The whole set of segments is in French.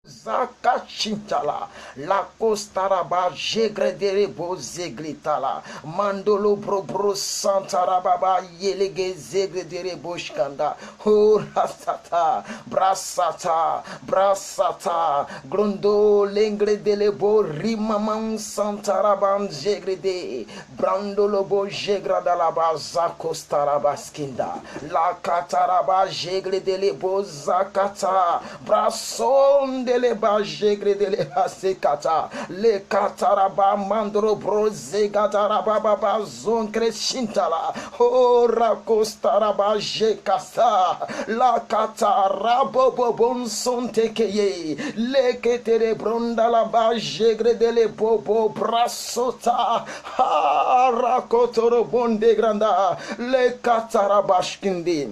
Zaka chintala, la costaraba, jegredere zegritala, mandolo bro santarababa, yelege zegredere boshkanda, oh rasata, brasata, grondo lengre delebo, rimaman santaraban jegrede, brandolo bo jegradalaba, zakostaraba skinda, la kataraba, jegredelebo zakata, brason de le ba jegre de le sekata le kataraba mandro broze gataraba baba zonkre shintala ora kostaraba jekasa la katarabo bobon sontekeye le ketere bronda la ba jegre de le bobo brasota ara kotoro bonde granda le kataraba shkindi.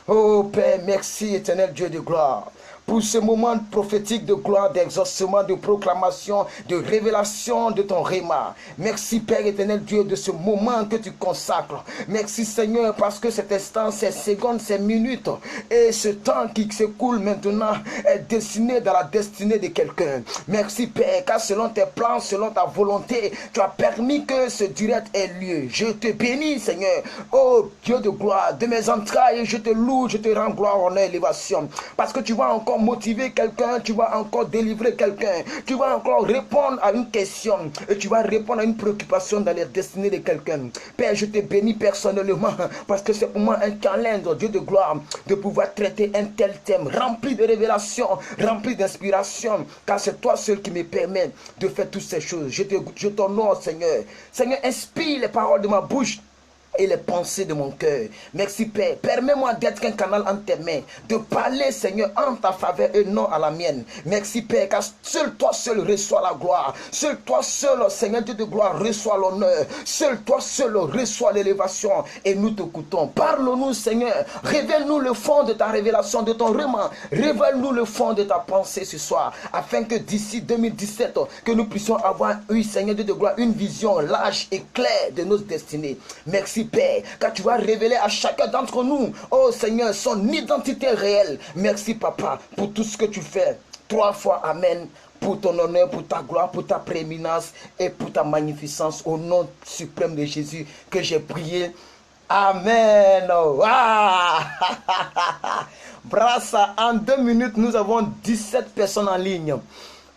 Oh Père, merci éternel Dieu de gloire pour ce moment prophétique de gloire, d'exaucement, de proclamation, de révélation de ton réma. Merci Père éternel Dieu de ce moment que tu consacres. Merci Seigneur parce que cet instant, ces secondes, ces minutes et ce temps qui s'écoule maintenant est destiné dans la destinée de quelqu'un. Merci Père car selon tes plans, selon ta volonté, tu as permis que ce direct ait lieu. Je te bénis Seigneur, oh Dieu de gloire, de mes entrailles, je te loue, je te rends gloire, honneur, élévation. Parce que tu vas encore motiver quelqu'un, tu vas encore délivrer quelqu'un, tu vas encore répondre à une question et tu vas répondre à une préoccupation dans les destinées de quelqu'un. Père, je te bénis personnellement parce que c'est pour moi un challenge, Dieu de gloire, de pouvoir traiter un tel thème rempli de révélations, rempli d'inspiration, car c'est toi seul qui me permet de faire toutes ces choses. Je t'honore Seigneur. Seigneur, inspire les paroles de ma bouche et les pensées de mon cœur. Merci Père, permets-moi d'être un canal en tes mains, de parler Seigneur en ta faveur et non à la mienne. Merci Père, car seul toi seul reçois la gloire, seul toi seul Seigneur Dieu de gloire reçois l'honneur, seul toi seul reçois l'élévation et nous t'écoutons. Parle-nous Seigneur, révèle-nous le fond de ta révélation, de ton roman, révèle-nous le fond de ta pensée ce soir, afin que d'ici 2017, que nous puissions avoir, oui Seigneur Dieu de gloire, une vision large et claire de nos destinées. Merci Père, car tu vas révéler à chacun d'entre nous, oh Seigneur, son identité réelle. Merci Papa pour tout ce que tu fais. 3 fois Amen, pour ton honneur, pour ta gloire, pour ta prééminence et pour ta magnificence. Au nom suprême de Jésus que j'ai prié. Amen. Ah. Brassa, en 2 minutes, nous avons 17 personnes en ligne.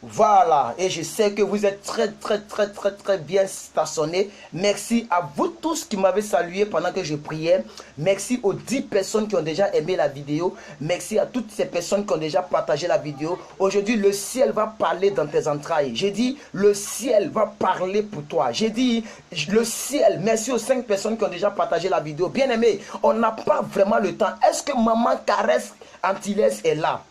Voilà, et je sais que vous êtes très bien stationnés. Merci à vous tous qui m'avez salué pendant que je priais. Merci aux 10 personnes qui ont déjà aimé la vidéo. Merci à toutes ces personnes qui ont déjà partagé la vidéo. Aujourd'hui, le ciel va parler dans tes entrailles. J'ai dit, le ciel va parler pour toi. J'ai dit, le ciel, merci aux 5 personnes qui ont déjà partagé la vidéo. Bien aimé, on n'a pas vraiment le temps. Est-ce que maman Caresse Antilles est là?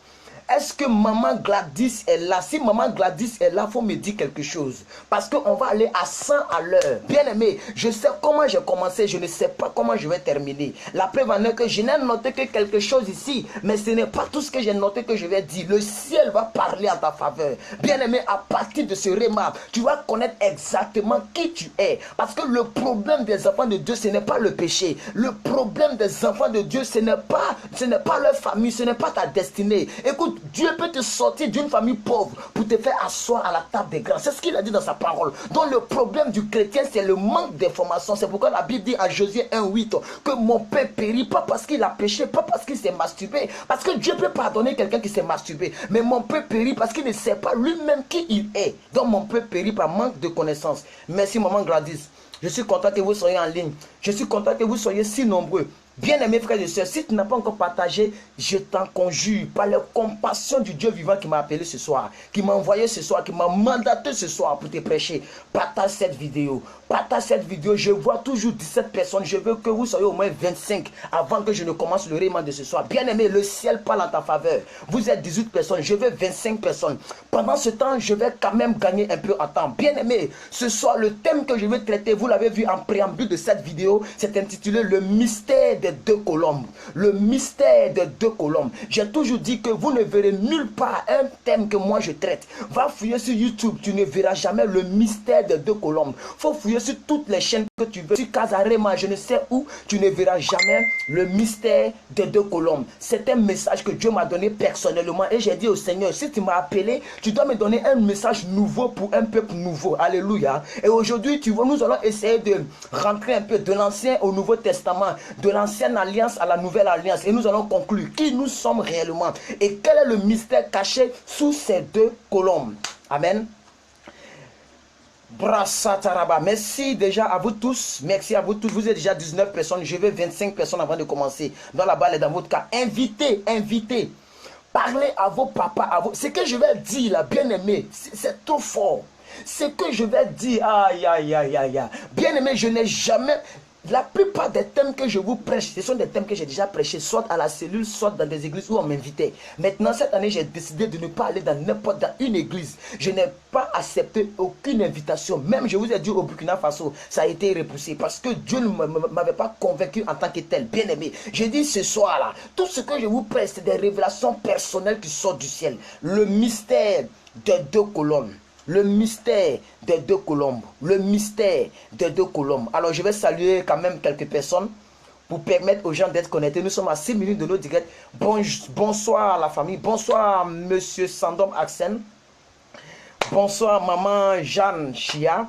Est-ce que maman Gladys est là? Si maman Gladys est là, il faut me dire quelque chose. Parce qu'on va aller à 100 à l'heure. Bien aimé, je sais comment j'ai commencé, je ne sais pas comment je vais terminer. La preuve en est que je n'ai noté que quelque chose ici. Mais ce n'est pas tout ce que j'ai noté que je vais dire. Le ciel va parler en ta faveur. Bien aimé, à partir de ce remarque, tu vas connaître exactement qui tu es. Parce que le problème des enfants de Dieu, ce n'est pas le péché. Le problème des enfants de Dieu, ce n'est pas leur famille, ce n'est pas ta destinée. Écoute, Dieu peut te sortir d'une famille pauvre pour te faire asseoir à la table des grands. C'est ce qu'il a dit dans sa parole. Donc le problème du chrétien, c'est le manque d'information. C'est pourquoi la Bible dit à Josué 1:8 que mon père périt, pas parce qu'il a péché, pas parce qu'il s'est masturbé. Parce que Dieu peut pardonner quelqu'un qui s'est masturbé. Mais mon père périt parce qu'il ne sait pas lui-même qui il est. Donc mon père périt par manque de connaissance. Merci maman Gladys. Je suis content que vous soyez en ligne. Je suis content que vous soyez si nombreux. Bien-aimés frères et sœurs, si tu n'as pas encore partagé, je t'en conjure par la compassion du Dieu vivant qui m'a appelé ce soir, qui m'a envoyé ce soir, qui m'a mandaté ce soir pour te prêcher. Partage cette vidéo. Partage cette vidéo. Je vois toujours 17 personnes. Je veux que vous soyez au moins 25 avant que je ne commence le réman de ce soir. Bien-aimé, le ciel parle en ta faveur. Vous êtes 18 personnes. Je veux 25 personnes. Pendant ce temps, je vais quand même gagner un peu en temps. Bien-aimé, ce soir, le thème que je vais traiter, vous l'avez vu en préambule de cette vidéo, c'est intitulé Le mystère des deux colombes. Le mystère des deux colombes. J'ai toujours dit que vous ne verrez nulle part un thème que moi je traite. Va fouiller sur YouTube, tu ne verras jamais le mystère des deux colombes. Faut fouiller sur toutes les chaînes que tu veux. Sur Casarema, je ne sais où, tu ne verras jamais le mystère des deux colombes. C'est un message que Dieu m'a donné personnellement. Et j'ai dit au Seigneur, si tu m'as appelé, tu dois me donner un message nouveau pour un peuple nouveau. Alléluia. Et aujourd'hui, tu vois, nous allons essayer de rentrer un peu de l'Ancien au Nouveau Testament, de l'Ancienne Alliance à la Nouvelle Alliance. Et nous allons conclure qui nous sommes réellement et quel est le mystère caché sous ces deux colombes. Amen. Brassataraba. Merci déjà à vous tous. Merci à vous tous. Vous êtes déjà 19 personnes. Je veux 25 personnes avant de commencer. Dans la balle et dans votre cas. Invitez. Parlez à vos papas. Ce que je vais dire, là, bien aimé, c'est trop fort. Ce que je vais dire, aïe. Bien aimé, je n'ai jamais... La plupart des thèmes que je vous prêche, ce sont des thèmes que j'ai déjà prêchés, soit à la cellule, soit dans des églises où on m'invitait. Maintenant, cette année, j'ai décidé de ne pas aller dans une église. Je n'ai pas accepté aucune invitation. Même, je vous ai dit au Burkina Faso, ça a été repoussé parce que Dieu ne m'avait pas convaincu en tant que tel. Bien aimé, j'ai dit ce soir-là, tout ce que je vous prêche, c'est des révélations personnelles qui sortent du ciel. Le mystère des deux colonnes. Le mystère des deux colombes. Le mystère des deux colombes. Alors, je vais saluer quand même quelques personnes pour permettre aux gens d'être connectés. Nous sommes à 6 minutes de notre direct. Bonsoir à la famille. Bonsoir, monsieur Sandom Axen. Bonsoir, maman Jeanne Chia.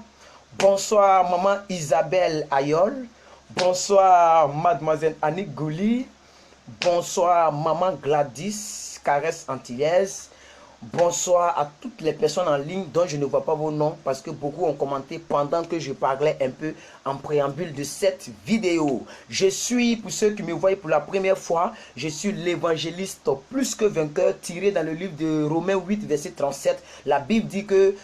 Bonsoir, maman Isabelle Ayol. Bonsoir, mademoiselle Annick Gouli. Bonsoir, maman Gladys Caresse Antillaise. Bonsoir à toutes les personnes en ligne dont je ne vois pas vos noms parce que beaucoup ont commenté pendant que je parlais un peu en préambule de cette vidéo. Je suis, pour ceux qui me voient pour la première fois, je suis l'évangéliste plus que vainqueur tiré dans le livre de Romains 8 verset 37. La Bible dit que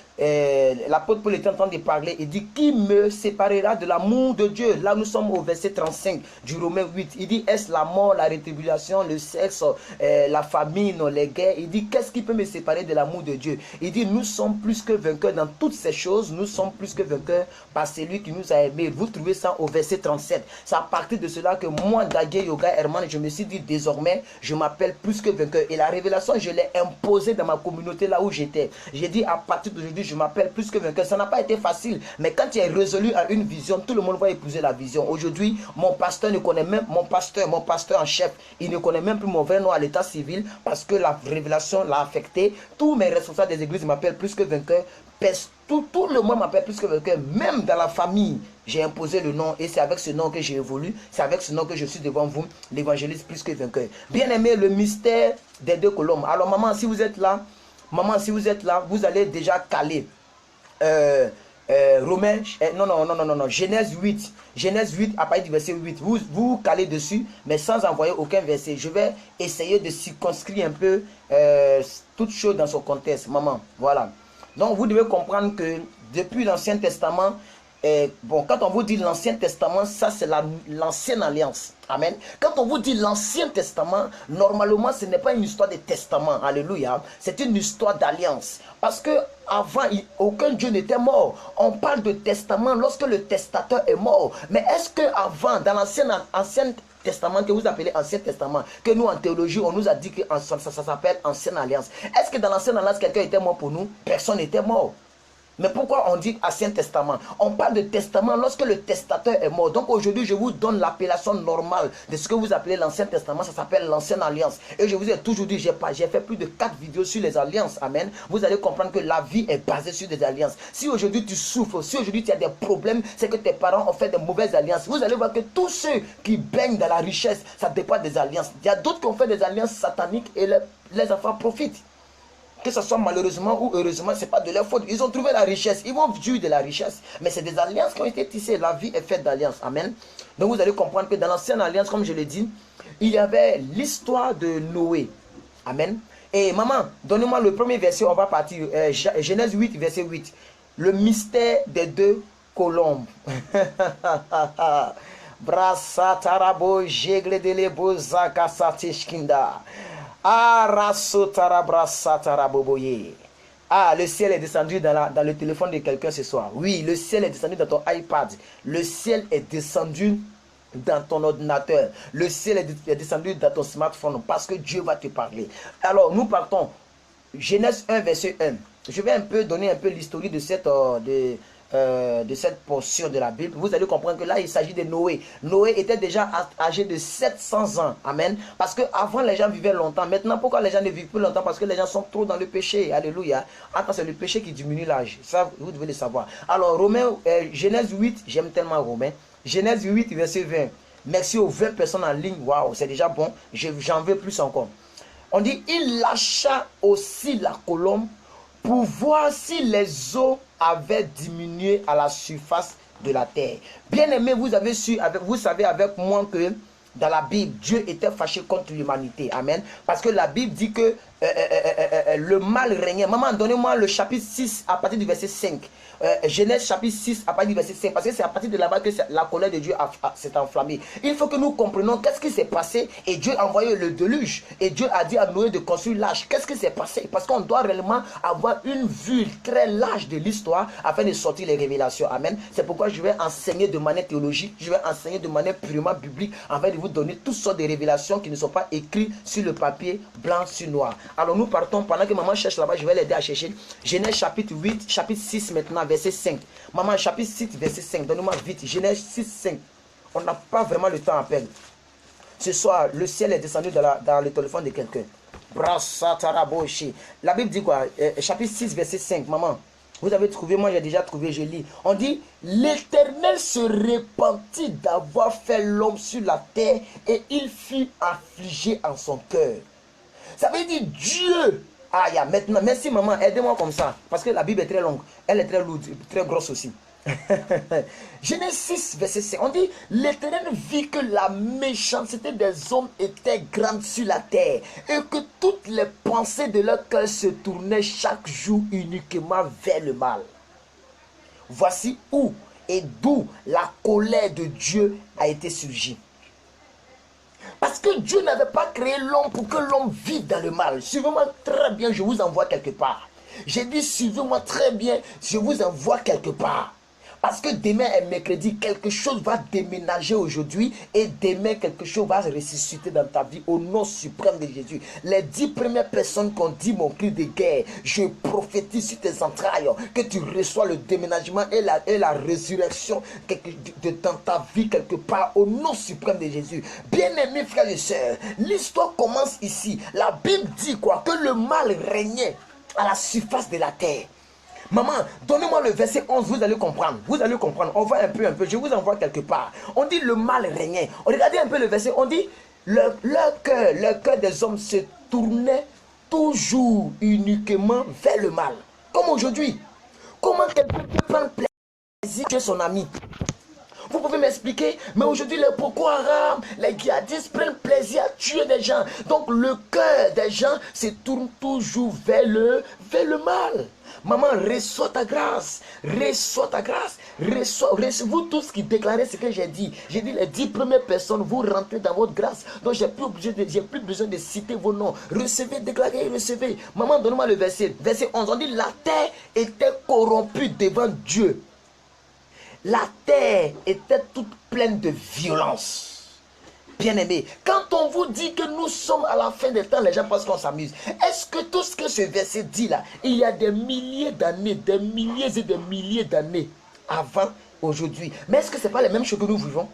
l'apôtre Paul était en train de parler et dit qui me séparera de l'amour de Dieu. Là nous sommes au verset 35 du Romains 8. Il dit est-ce la mort, la rétribulation, le sexe, la famine, les guerres. Il dit qu'est-ce qui peut me séparer de l'amour de Dieu. Il dit nous sommes plus que vainqueurs dans toutes ces choses. Nous sommes plus que vainqueurs par celui qui nous a aimés. Vous trouvez ça au verset 37. C'est à partir de cela que moi, Dagué Yoga Herman, je me suis dit désormais je m'appelle plus que vainqueur. Et la révélation je l'ai imposée dans ma communauté là où j'étais. J'ai dit à partir d'aujourd'hui je m'appelle plus que vainqueur. Ça n'a pas été facile, mais quand tu es résolu à une vision, tout le monde va épouser la vision. Aujourd'hui, mon pasteur ne connaît même, mon pasteur en chef, il ne connaît même plus mon vrai nom à l'état civil parce que la révélation l'a affecté. Tous mes responsables des églises m'appellent plus que vainqueur. Tout le monde m'appelle plus que vainqueur. Même dans la famille, j'ai imposé le nom et c'est avec ce nom que j'ai évolué. C'est avec ce nom que je suis devant vous, l'évangéliste plus que vainqueur. Bien aimé, le mystère des deux colombes. Alors maman, si vous êtes là, vous allez déjà caler. Romains, non, Genèse 8 à partir du verset 8, vous calez dessus, mais sans envoyer aucun verset. Je vais essayer de circonscrire un peu toute chose dans son contexte, maman, voilà. Donc vous devez comprendre que depuis l'Ancien Testament, quand on vous dit l'Ancien Testament, ça c'est l'Ancienne Alliance. Amen. Quand on vous dit l'Ancien Testament, normalement ce n'est pas une histoire de testament. Alléluia. C'est une histoire d'alliance. Parce que avant, aucun Dieu n'était mort. On parle de testament lorsque le testateur est mort. Mais est-ce que avant, dans l'Ancien Testament que vous appelez Ancien Testament, que nous en théologie on nous a dit que ça s'appelle Ancienne Alliance. Est-ce que dans l'Ancienne Alliance quelqu'un était mort pour nous? Personne n'était mort. Mais pourquoi on dit Ancien Testament? On parle de testament lorsque le testateur est mort. Donc aujourd'hui, je vous donne l'appellation normale de ce que vous appelez l'Ancien Testament. Ça s'appelle l'Ancienne Alliance. Et je vous ai toujours dit, j'ai fait plus de 4 vidéos sur les alliances. Amen. Vous allez comprendre que la vie est basée sur des alliances. Si aujourd'hui tu souffres, si aujourd'hui tu as des problèmes, c'est que tes parents ont fait de mauvaises alliances. Vous allez voir que tous ceux qui baignent dans la richesse, ça dépend des alliances. Il y a d'autres qui ont fait des alliances sataniques et les enfants profitent. Que ce soit malheureusement ou heureusement, ce n'est pas de leur faute. Ils ont trouvé la richesse. Ils vont jouir de la richesse. Mais c'est des alliances qui ont été tissées. La vie est faite d'alliances. Amen. Donc vous allez comprendre que dans l'ancienne alliance, comme je l'ai dit, il y avait l'histoire de Noé. Amen. Et maman, donnez-moi le premier verset. On va partir. Genèse 8, verset 8. Le mystère des deux colombes. Brasa tarabo jegle delebo zakasatishkinda. Ah, le ciel est descendu dans le téléphone de quelqu'un ce soir. Oui, le ciel est descendu dans ton iPad. Le ciel est descendu dans ton ordinateur. Le ciel est descendu dans ton smartphone parce que Dieu va te parler. Alors, nous partons. Genèse 1, verset 1. Je vais un peu donner un peu l'historique de cette portion de la Bible. Vous allez comprendre que là, il s'agit de Noé. Noé était déjà âgé de 700 ans. Amen. Parce qu'avant, les gens vivaient longtemps. Maintenant, pourquoi les gens ne vivent plus longtemps? Parce que les gens sont trop dans le péché. Alléluia. Attends, c'est le péché qui diminue l'âge. Ça, vous devez le savoir. Alors, Genèse 8, j'aime tellement Romains. Genèse 8, verset 20. Merci aux 20 personnes en ligne. Waouh, c'est déjà bon. J'en veux plus encore. On dit, il lâcha aussi la colombe pour voir si les eaux avaient diminué à la surface de la terre. Bien aimé, vous savez avec moi que dans la Bible, Dieu était fâché contre l'humanité. Amen. Parce que la Bible dit que le mal régnait. Maman, donnez-moi le chapitre 6 à partir du verset 5. Genèse chapitre 6 à partir du verset 5. Parce que c'est à partir de là-bas que la colère de Dieu s'est enflammée. Il faut que nous comprenions qu'est-ce qui s'est passé. Et Dieu a envoyé le déluge. Et Dieu a dit à Noé de construire l'arche. Qu'est-ce qui s'est passé? Parce qu'on doit réellement avoir une vue très large de l'histoire afin de sortir les révélations. Amen. C'est pourquoi je vais enseigner de manière théologique. Je vais enseigner de manière purement biblique afin de vous donner toutes sortes de révélations qui ne sont pas écrites sur le papier blanc sur noir. Alors nous partons, pendant que maman cherche là-bas, je vais l'aider à chercher. Genèse chapitre 8, chapitre 6 maintenant, verset 5. Maman, chapitre 6, verset 5. Donne-moi vite. Genèse 6, 5. On n'a pas vraiment le temps à perdre. Ce soir, le ciel est descendu dans le téléphone de quelqu'un. La Bible dit quoi? Chapitre 6, verset 5. Maman, vous avez trouvé, moi j'ai déjà trouvé, je lis. On dit, l'Éternel se repentit d'avoir fait l'homme sur la terre et il fut affligé en son cœur. Ça veut dire Dieu. Ah, maintenant, merci maman, aidez-moi comme ça. Parce que la Bible est très longue. Elle est très lourde, très grosse aussi. Genèse 6, verset 5. On dit, l'Éternel vit que la méchanceté des hommes était grande sur la terre et que toutes les pensées de leur cœur se tournaient chaque jour uniquement vers le mal. Voici où et d'où la colère de Dieu a été surgie. Parce que Dieu n'avait pas créé l'homme pour que l'homme vive dans le mal. Suivez-moi très bien, je vous envoie quelque part. J'ai dit, suivez-moi très bien, je vous envoie quelque part. Parce que demain est mercredi, quelque chose va déménager aujourd'hui et demain quelque chose va ressusciter dans ta vie au nom suprême de Jésus. Les 10 premières personnes qui ont dit mon cri de guerre, je prophétise sur tes entrailles que tu reçois le déménagement et la résurrection dans ta vie quelque part au nom suprême de Jésus. Bien-aimés frères et sœurs, l'histoire commence ici. La Bible dit quoi? Que le mal régnait à la surface de la terre. Maman, donnez-moi le verset 11, vous allez comprendre. Vous allez comprendre. On va un peu. Je vous envoie quelque part. On dit le mal régnait. Regardez un peu le verset. On dit le cœur des hommes se tournait toujours uniquement vers le mal. Comme aujourd'hui. Comment quelqu'un peut prendre plaisir de son ami? Vous pouvez m'expliquer? Mais aujourd'hui, les Boko Haram, les djihadistes prennent plaisir à tuer des gens. Donc le cœur des gens se tourne toujours vers le mal. Maman, reçois ta grâce. Reçois ta grâce. Vous tous qui déclarez ce que j'ai dit. J'ai dit les 10 premières personnes, vous rentrez dans votre grâce. Donc j'ai plus besoin de citer vos noms. Recevez, déclarez, recevez. Maman, donne-moi le verset. Verset 11. On dit la terre était corrompue devant Dieu. La terre était toute pleine de violence. Bien-aimé, quand on vous dit que nous sommes à la fin des temps, les gens pensent qu'on s'amuse. Est-ce que tout ce que ce verset dit là, il y a des milliers d'années, des milliers et des milliers d'années avant aujourd'hui? Mais est-ce que ce n'est pas les mêmes choses que nous vivons?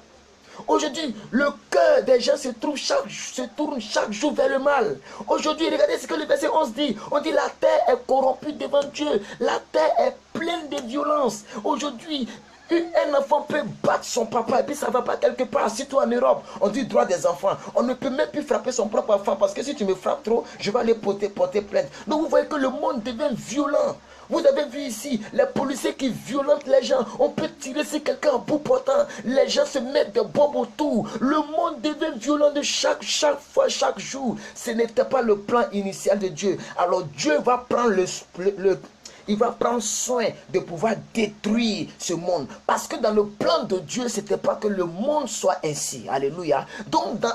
Aujourd'hui, le cœur des gens se tourne chaque jour vers le mal. Aujourd'hui, regardez ce que le verset 11 dit. On dit la terre est corrompue devant Dieu. La terre est pleine de violence. Aujourd'hui, un enfant peut battre son papa et puis ça ne va pas quelque part. Si toi en Europe, on dit droit des enfants, on ne peut même plus frapper son propre enfant parce que si tu me frappes trop, je vais aller porter plainte. Donc vous voyez que le monde devient violent. Vous avez vu ici les policiers qui violentent les gens. On peut tirer sur quelqu'un en bout portant. Les gens se mettent des bombes autour. Le monde devient violent de chaque fois, chaque jour. Ce n'était pas le plan initial de Dieu. Alors Dieu va prendre il va prendre soin de pouvoir détruire ce monde. Parce que dans le plan de Dieu, ce n'était pas que le monde soit ainsi. Alléluia. Donc,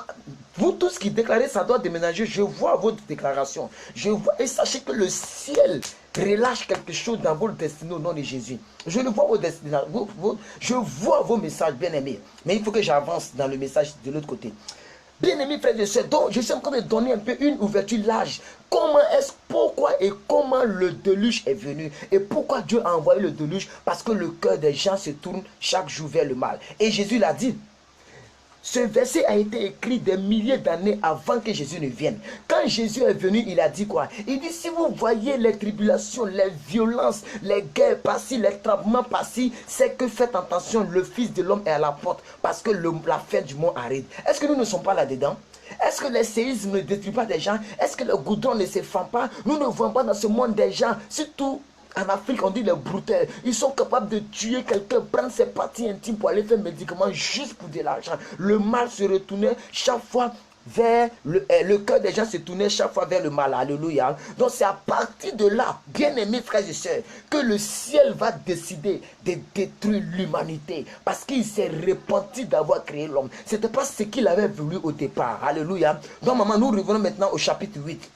vous tous qui déclarez ça doit déménager, je vois votre déclaration. Je vois, et sachez que le ciel relâche quelque chose dans votre destinée au nom de Jésus. Je le vois vos destinées, je vois vos messages, bien-aimés. Mais il faut que j'avance dans le message de l'autre côté. Bien-aimés frères et sœurs, donc je suis en train de donner un peu une ouverture large. Pourquoi et comment le déluge est venu? Et pourquoi Dieu a envoyé le déluge? Parce que le cœur des gens se tourne chaque jour vers le mal. Et Jésus l'a dit. Ce verset a été écrit des milliers d'années avant que Jésus ne vienne. Quand Jésus est venu, il a dit quoi? Il dit, si vous voyez les tribulations, les violences, les guerres par-ci, les tremblements par-ci, c'est que faites attention, le Fils de l'homme est à la porte, parce que la fin du monde arrive. Est-ce que nous ne sommes pas là-dedans? Est-ce que les séismes ne détruisent pas des gens? Est-ce que le goudron ne se fend pas? Nous ne voyons pas dans ce monde des gens, surtout en Afrique, on dit les brouteurs. Ils sont capables de tuer quelqu'un, prendre ses parties intimes pour aller faire médicaments juste pour de l'argent. Le mal se retournait chaque fois vers le cœur des gens se tournait chaque fois vers le mal. Alléluia. Donc c'est à partir de là, bien-aimés frères et sœurs, que le ciel va décider de détruire l'humanité. Parce qu'il s'est repenti d'avoir créé l'homme. Ce n'était pas ce qu'il avait voulu au départ. Alléluia. Donc maman, nous revenons maintenant au chapitre 8.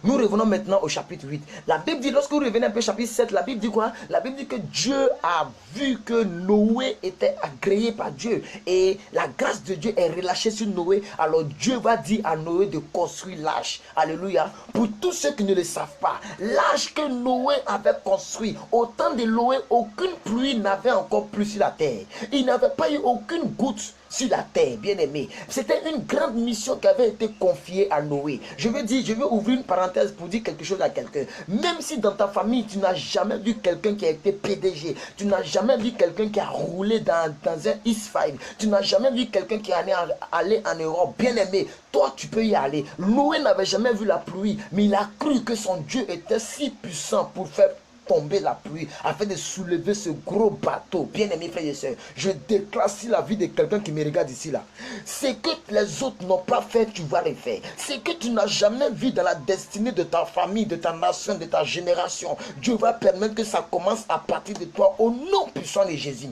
Nous revenons maintenant au chapitre 8. La Bible dit, lorsque vous revenez un peu au chapitre 7, la Bible dit quoi? La Bible dit que Dieu a vu que Noé était agréé par Dieu. Et la grâce de Dieu est relâchée sur Noé. Alors Dieu va dire à Noé de construire l'arche. Alléluia. Pour tous ceux qui ne le savent pas, l'arche que Noé avait construit, au temps de Noé, aucune pluie n'avait encore plu sur la terre. Il n'avait pas eu aucune goutte sur la terre, bien aimé. C'était une grande mission qui avait été confiée à Noé. Je veux ouvrir une parenthèse pour dire quelque chose à quelqu'un. Même si dans ta famille, tu n'as jamais vu quelqu'un qui a été PDG, tu n'as jamais vu quelqu'un qui a roulé dans un X5, tu n'as jamais vu quelqu'un qui est allé en Europe, bien aimé, toi tu peux y aller. Noé n'avait jamais vu la pluie, mais il a cru que son Dieu était si puissant pour faire tomber la pluie afin de soulever ce gros bateau. Bien aimé frères et sœurs, je déclare ici la vie de quelqu'un qui me regarde ici là. Ce que les autres n'ont pas fait, tu vas le faire. Ce que tu n'as jamais vu dans la destinée de ta famille, de ta nation, de ta génération, Dieu va permettre que ça commence à partir de toi au nom puissant de Jésus.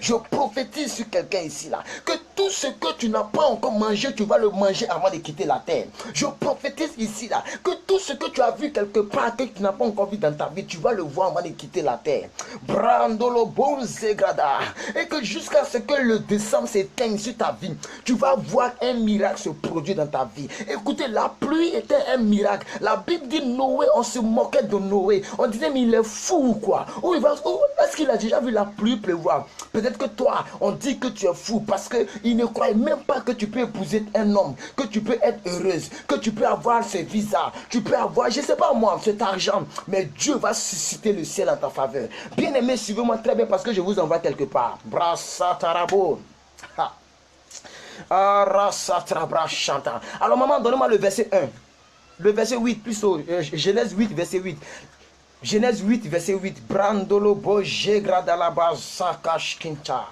Je prophétise sur quelqu'un ici là que tout ce que tu n'as pas encore mangé, tu vas le manger avant de quitter la terre. Je prophétise ici là que tout ce que tu as vu quelque part que tu n'as pas encore vu dans ta vie, tu vas le voir avant de quitter la terre. Brandolo bonzegrada. Et que jusqu'à ce que le décembre s'éteigne sur ta vie, tu vas voir un miracle se produire dans ta vie. Écoutez, la pluie était un miracle. La Bible dit Noé, on se moquait de Noé. On disait mais il est fou ou quoi? Est-ce qu'il a déjà vu la pluie pleuvoir? Peut-être que toi, on dit que tu es fou parce qu'il ne croyait même pas que tu peux épouser un homme, que tu peux être heureuse, que tu peux avoir ce visa, tu peux avoir, je ne sais pas moi, cet argent, mais Dieu va susciter le ciel en ta faveur. Bien aimé, suivez-moi très bien parce que je vous envoie quelque part. Brassatarabo. Alors maman, donnez-moi le verset 1. Le verset 8, plutôt, Genèse 8, verset 8. Genèse 8, verset 8. Brandolo boje gradalaba sakashkinta.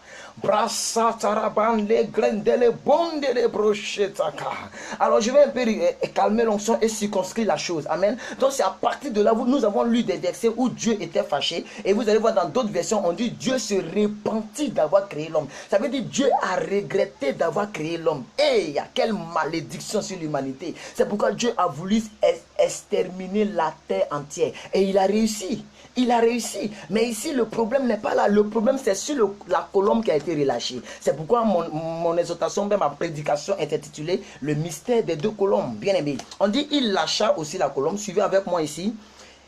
Alors je vais un peu calmer l'onction et circonscrire la chose. Amen. Donc c'est à partir de là où nous avons lu des versets où Dieu était fâché. Et vous allez voir dans d'autres versions, on dit Dieu se repentit d'avoir créé l'homme. Ça veut dire Dieu a regretté d'avoir créé l'homme. Et il y a quelle malédiction sur l'humanité. C'est pourquoi Dieu a voulu exterminer la terre entière. Et il a réussi. Il a réussi. Mais ici, le problème n'est pas là. Le problème, c'est sur la colombe qui a été relâchée. C'est pourquoi mon exhortation, même ma prédication est intitulée Le mystère des deux colombes. Bien aimé. On dit, il lâcha aussi la colombe. Suivez avec moi ici.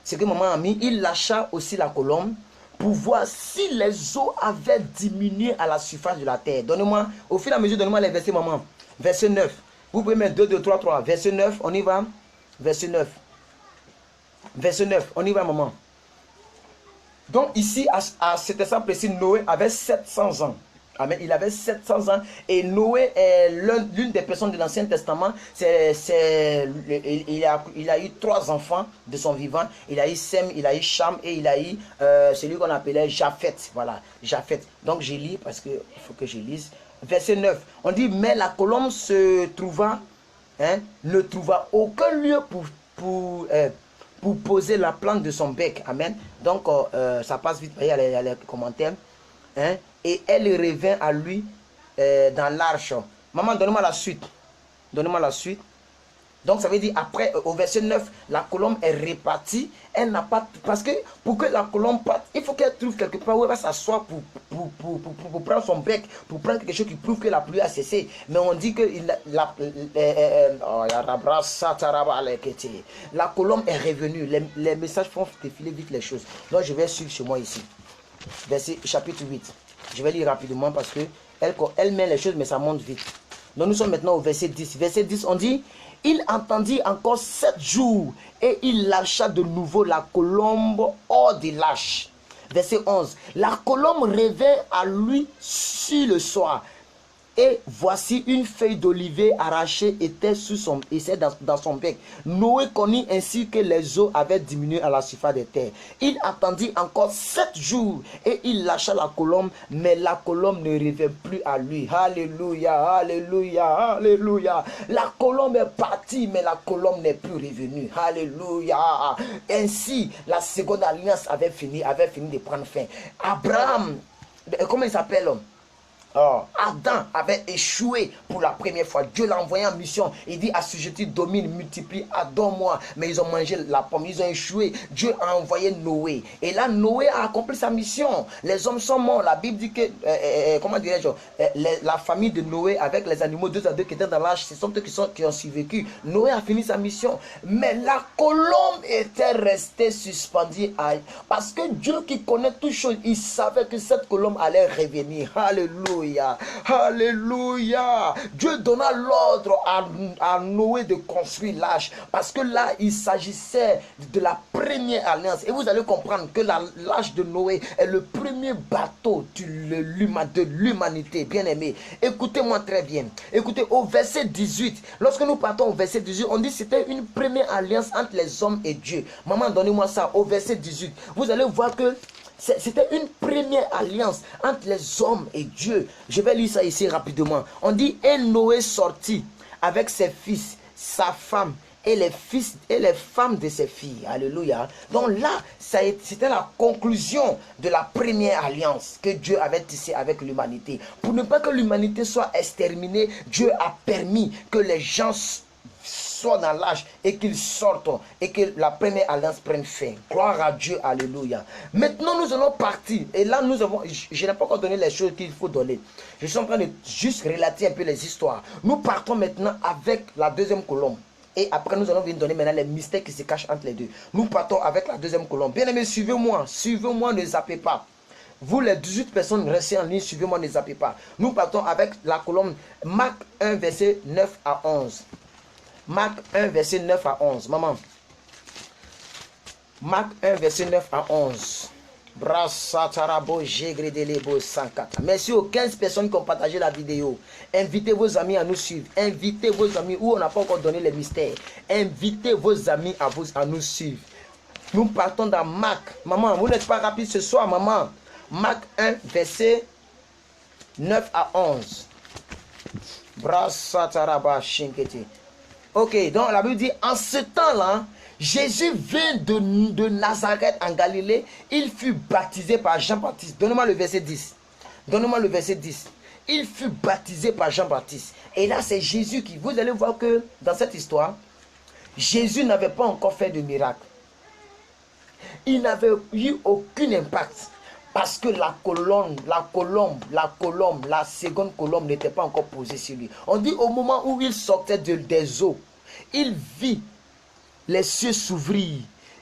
C'est que maman a mis. Il lâcha aussi la colombe pour voir si les eaux avaient diminué à la surface de la terre. Donnez-moi, au fur et à mesure, donnez-moi les versets, maman. Verset 9. Vous pouvez mettre 2, 2, 3, 3. Verset 9, on y va. Verset 9. Verset 9, on y va, maman. Donc ici, à cet instant précis, Noé avait 700 ans. Amen. Il avait 700 ans. Et Noé est l'une des personnes de l'Ancien Testament. Il a eu 3 enfants de son vivant. Il a eu Sem, il a eu Cham et il a eu celui qu'on appelait Japhet. Voilà, Japhet. Donc je lis parce qu'il faut que je lise. Verset 9. On dit, mais la colombe se trouva, ne trouva aucun lieu pour poser la plante de son bec. Amen. Donc, ça passe vite. Il y a les commentaires. Et elle revint à lui dans l'arche. Maman, donne-moi la suite. Donne-moi la suite. Donc ça veut dire après, au verset 9, la colombe est répartie. Elle n'a pas... Parce que pour que la colombe parte, il faut qu'elle trouve quelque part où elle va s'asseoir pour prendre son bec, pour prendre quelque chose qui prouve que la pluie a cessé. Mais on dit que la colombe est revenue. Les messages font défiler vite les choses. Donc je vais suivre chez moi ici. Verset chapitre 8. Je vais lire rapidement parce que elle met les choses, mais ça monte vite. Donc nous sommes maintenant au verset 10. Verset 10, on dit... Il entendit encore 7 jours et il lâcha de nouveau la colombe hors des lâches. Verset 11. La colombe revint à lui sur le soir. Et voici une feuille d'olivier arrachée était dans son bec. Noé connut ainsi que les eaux avaient diminué à la surface des terres. Il attendit encore 7 jours et il lâcha la colombe, mais la colombe ne revint plus à lui. Alléluia, alléluia, alléluia. La colombe est partie, mais la colombe n'est plus revenue. Alléluia. Ainsi, la seconde alliance avait fini de prendre fin. Abraham, comment il s'appelle? Adam avait échoué pour la première fois. Dieu l'a envoyé en mission. Il dit assujetti, domine, multiplie, adore-moi. Mais ils ont mangé la pomme, ils ont échoué. Dieu a envoyé Noé. Et là, Noé a accompli sa mission. Les hommes sont morts. La Bible dit que, comment dirais-je, la famille de Noé avec les animaux 2 à 2 qui étaient dans l'âge, ce sont eux qui ont survécu. Noé a fini sa mission. Mais la colombe était restée suspendue. Parce que Dieu qui connaît toutes choses, il savait que cette colombe allait revenir. Alléluia. Alléluia. Dieu donna l'ordre à Noé de construire l'arche. Parce que là, il s'agissait de la première alliance. Et vous allez comprendre que l'arche de Noé est le premier bateau de l'humanité. Bien aimé. Écoutez-moi très bien. Écoutez, au verset 18. Lorsque nous partons au verset 18, on dit que c'était une première alliance entre les hommes et Dieu. Maman, donnez-moi ça. Au verset 18. Vous allez voir que c'était une première alliance entre les hommes et Dieu. Je vais lire ça ici rapidement. On dit, et Noé sortit avec ses fils, sa femme et les fils et les femmes de ses filles. Alléluia. Donc là, c'était la conclusion de la première alliance que Dieu avait tissée avec l'humanité. Pour ne pas que l'humanité soit exterminée, Dieu a permis que les gens soient dans l'âge et qu'ils sortent et que la première alliance prenne fin. Gloire à Dieu, alléluia. Maintenant nous allons partir et là nous avons, je n'ai pas encore donné les choses qu'il faut donner. Je suis en train de juste relater un peu les histoires. Nous partons maintenant avec la deuxième colombe. Et après, nous allons venir donner maintenant les mystères qui se cachent entre les deux. Nous partons avec la deuxième colombe. Bien aimés, suivez-moi. Suivez-moi, ne zappez pas. Vous, les 18 personnes, restez en ligne, suivez-moi, ne zappez pas. Nous partons avec la colombe Marc 1, verset 9 à 11. Marc 1, verset 9 à 11. Maman. Marc 1, verset 9 à 11. Merci aux 15 personnes qui ont partagé la vidéo. Invitez vos amis à nous suivre. Invitez vos amis où on n'a pas encore donné les mystères. Invitez vos amis à nous suivre. Nous partons dans Marc. Maman, vous n'êtes pas rapide ce soir, maman. Marc 1, verset 9 à 11. Ok, donc la Bible dit, en ce temps-là, Jésus vint de Nazareth en Galilée. Il fut baptisé par Jean-Baptiste. Donnez-moi le verset 10. Donnez-moi le verset 10. Il fut baptisé par Jean-Baptiste. Et là, c'est Jésus qui... Vous allez voir que dans cette histoire, Jésus n'avait pas encore fait de miracle. Il n'avait eu aucun impact. Parce que la seconde colombe n'était pas encore posée sur lui. On dit au moment où il sortait des eaux, il vit les cieux s'ouvrir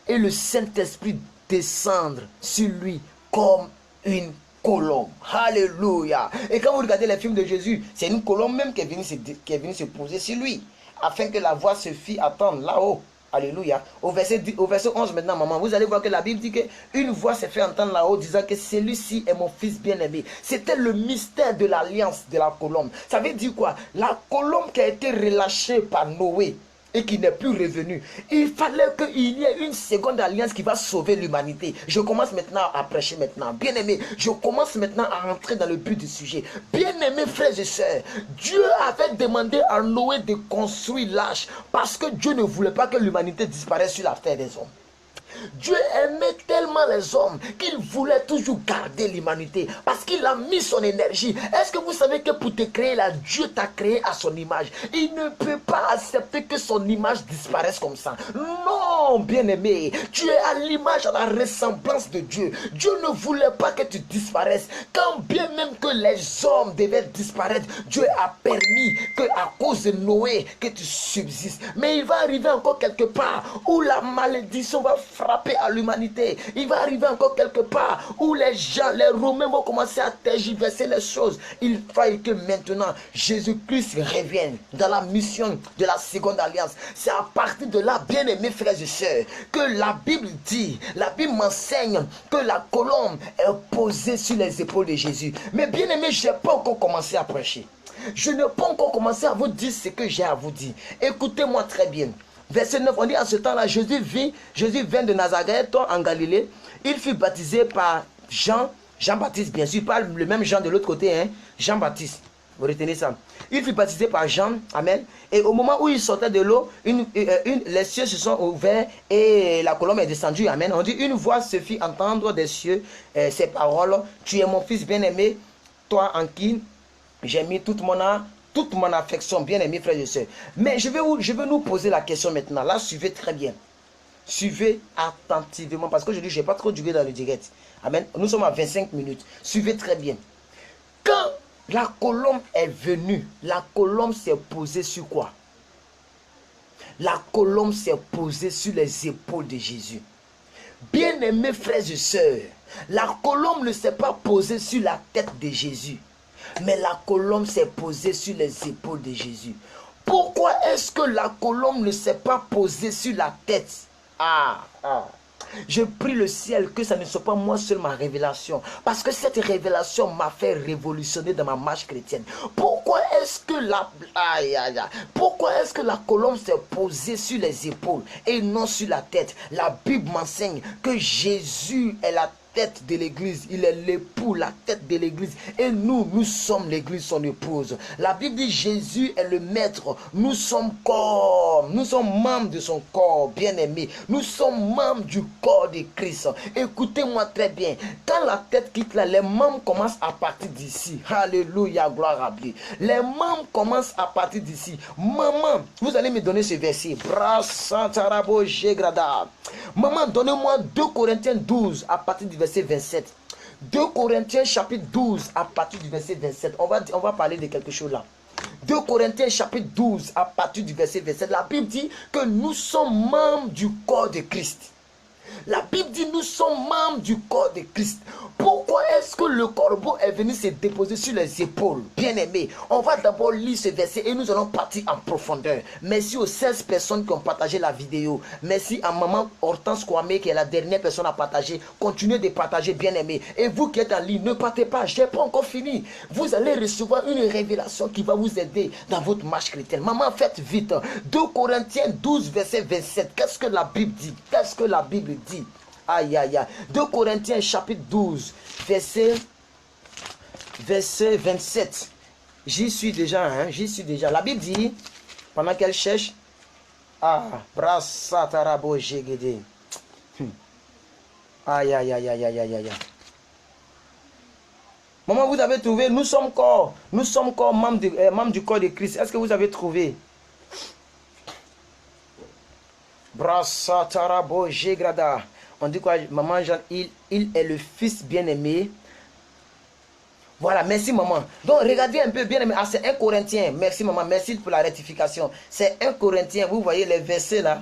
et le Saint-Esprit descendre sur lui comme une colombe. Alléluia. Et quand vous regardez les films de Jésus, c'est une colombe même qui est venue se poser sur lui, afin que la voix se fît attendre là-haut. Alléluia. Au verset 11 maintenant, maman, vous allez voir que la Bible dit qu'une voix s'est fait entendre là-haut disant que celui-ci est mon fils bien-aimé. C'était le mystère de l'alliance de la colombe. Ça veut dire quoi? La colombe qui a été relâchée par Noé et qui n'est plus revenu. Il fallait qu'il y ait une seconde alliance qui va sauver l'humanité. Je commence maintenant à prêcher maintenant. Bien-aimé, je commence maintenant à rentrer dans le but du sujet. Bien-aimés frères et sœurs, Dieu avait demandé à Noé de construire l'arche parce que Dieu ne voulait pas que l'humanité disparaisse sur la terre des hommes. Dieu aimait tellement les hommes qu'il voulait toujours garder l'humanité parce qu'il a mis son énergie. Est-ce que vous savez que pour te créer là, Dieu t'a créé à son image? Il ne peut pas accepter que son image disparaisse comme ça. Non, bien-aimé, tu es à l'image, à la ressemblance de Dieu. Dieu ne voulait pas que tu disparaisses. Quand bien même que les hommes devaient disparaître, Dieu a permis que à cause de Noé que tu subsistes. Mais il va arriver encore quelque part où la malédiction va frapper à l'humanité. Il va arriver encore quelque part où les gens, les Romains vont commencer à tergiverser les choses. Il faille que maintenant Jésus-Christ revienne dans la mission de la seconde alliance. C'est à partir de là, bien-aimés frères et sœurs, que la Bible dit, la Bible m'enseigne que la colombe est posée sur les épaules de Jésus. Mais bien-aimés, je n'ai pas encore commencé à prêcher. Je n'ai pas encore commencé à vous dire ce que j'ai à vous dire. Écoutez-moi très bien. Verset 9, on dit à ce temps-là, Jésus vint de Nazareth en Galilée. Il fut baptisé par Jean-Baptiste, bien sûr, pas le même Jean de l'autre côté, hein, Jean-Baptiste. Vous retenez ça. Il fut baptisé par Jean, amen. Et au moment où il sortait de l'eau, les cieux se sont ouverts et la colombe est descendue, amen. On dit, une voix se fit entendre des cieux, ces paroles, tu es mon fils bien-aimé, toi en qui j'ai mis toute mon affection, bien-aimés frères et sœurs. Mais je vais nous poser la question maintenant. Là, suivez très bien. Suivez attentivement. Parce que je dis, je n'ai pas trop duré dans le direct. Amen. Nous sommes à 25 minutes. Suivez très bien. Quand la colombe est venue, la colombe s'est posée sur quoi? La colombe s'est posée sur les épaules de Jésus. Bien-aimés frères et sœurs, la colombe ne s'est pas posée sur la tête de Jésus. Mais la colombe s'est posée sur les épaules de Jésus. Pourquoi est-ce que la colombe ne s'est pas posée sur la tête? Je prie le ciel que ça ne soit pas moi seul ma révélation. Parce que cette révélation m'a fait révolutionner dans ma marche chrétienne. Pourquoi est-ce que la colombe s'est posée sur les épaules et non sur la tête? La Bible m'enseigne que Jésus est la tête de l'église, il est l'époux, la tête de l'église, et nous sommes l'église, son épouse. La Bible dit Jésus est le maître, nous sommes corps, nous sommes membres de son corps, bien-aimé, nous sommes membres du corps de Christ. Écoutez-moi très bien, quand la tête quitte là, les membres commencent à partir d'ici. Alléluia, gloire à Dieu. Les membres commencent à partir d'ici. Maman, vous allez me donner ce verset. Maman, donnez-moi 2 Corinthiens 12 à partir du verset 27. 2 Corinthiens chapitre 12 à partir du verset 27. On va parler de quelque chose là. 2 Corinthiens chapitre 12 à partir du verset 27. La Bible dit que nous sommes membres du corps de Christ. La Bible dit nous sommes membres du corps de Christ. Pourquoi est-ce que le corbeau est venu se déposer sur les épaules? Bien-aimé, on va d'abord lire ce verset et nous allons partir en profondeur. Merci aux 16 personnes qui ont partagé la vidéo. Merci à maman Hortense Kwame qui est la dernière personne à partager. Continuez de partager, bien-aimé. Et vous qui êtes en ligne, ne partez pas, je n'ai pas encore fini. Vous allez recevoir une révélation qui va vous aider dans votre marche chrétienne. Maman, faites vite. 2 Corinthiens 12, verset 27. Qu'est-ce que la Bible dit? Qu'est-ce que la Bible dit? Aïe, aïe, aïe. 2 Corinthiens chapitre 12, verset 27. J'y suis déjà, hein, j'y suis déjà. La Bible dit, pendant qu'elle cherche, brasatarabo jegede. Aïe, aïe, aïe, aïe, aïe, aïe, aïe. Maman, vous avez trouvé, nous sommes corps membres du corps de Christ. Est-ce que vous avez trouvé? Brasatarabo jegrada. On dit quoi? Maman Jeanne, il est le fils bien-aimé. Voilà, merci maman. Donc regardez un peu bien-aimé. C'est 1 Corinthien. Merci maman, merci pour la rectification. C'est 1 Corinthien. Vous voyez les versets là.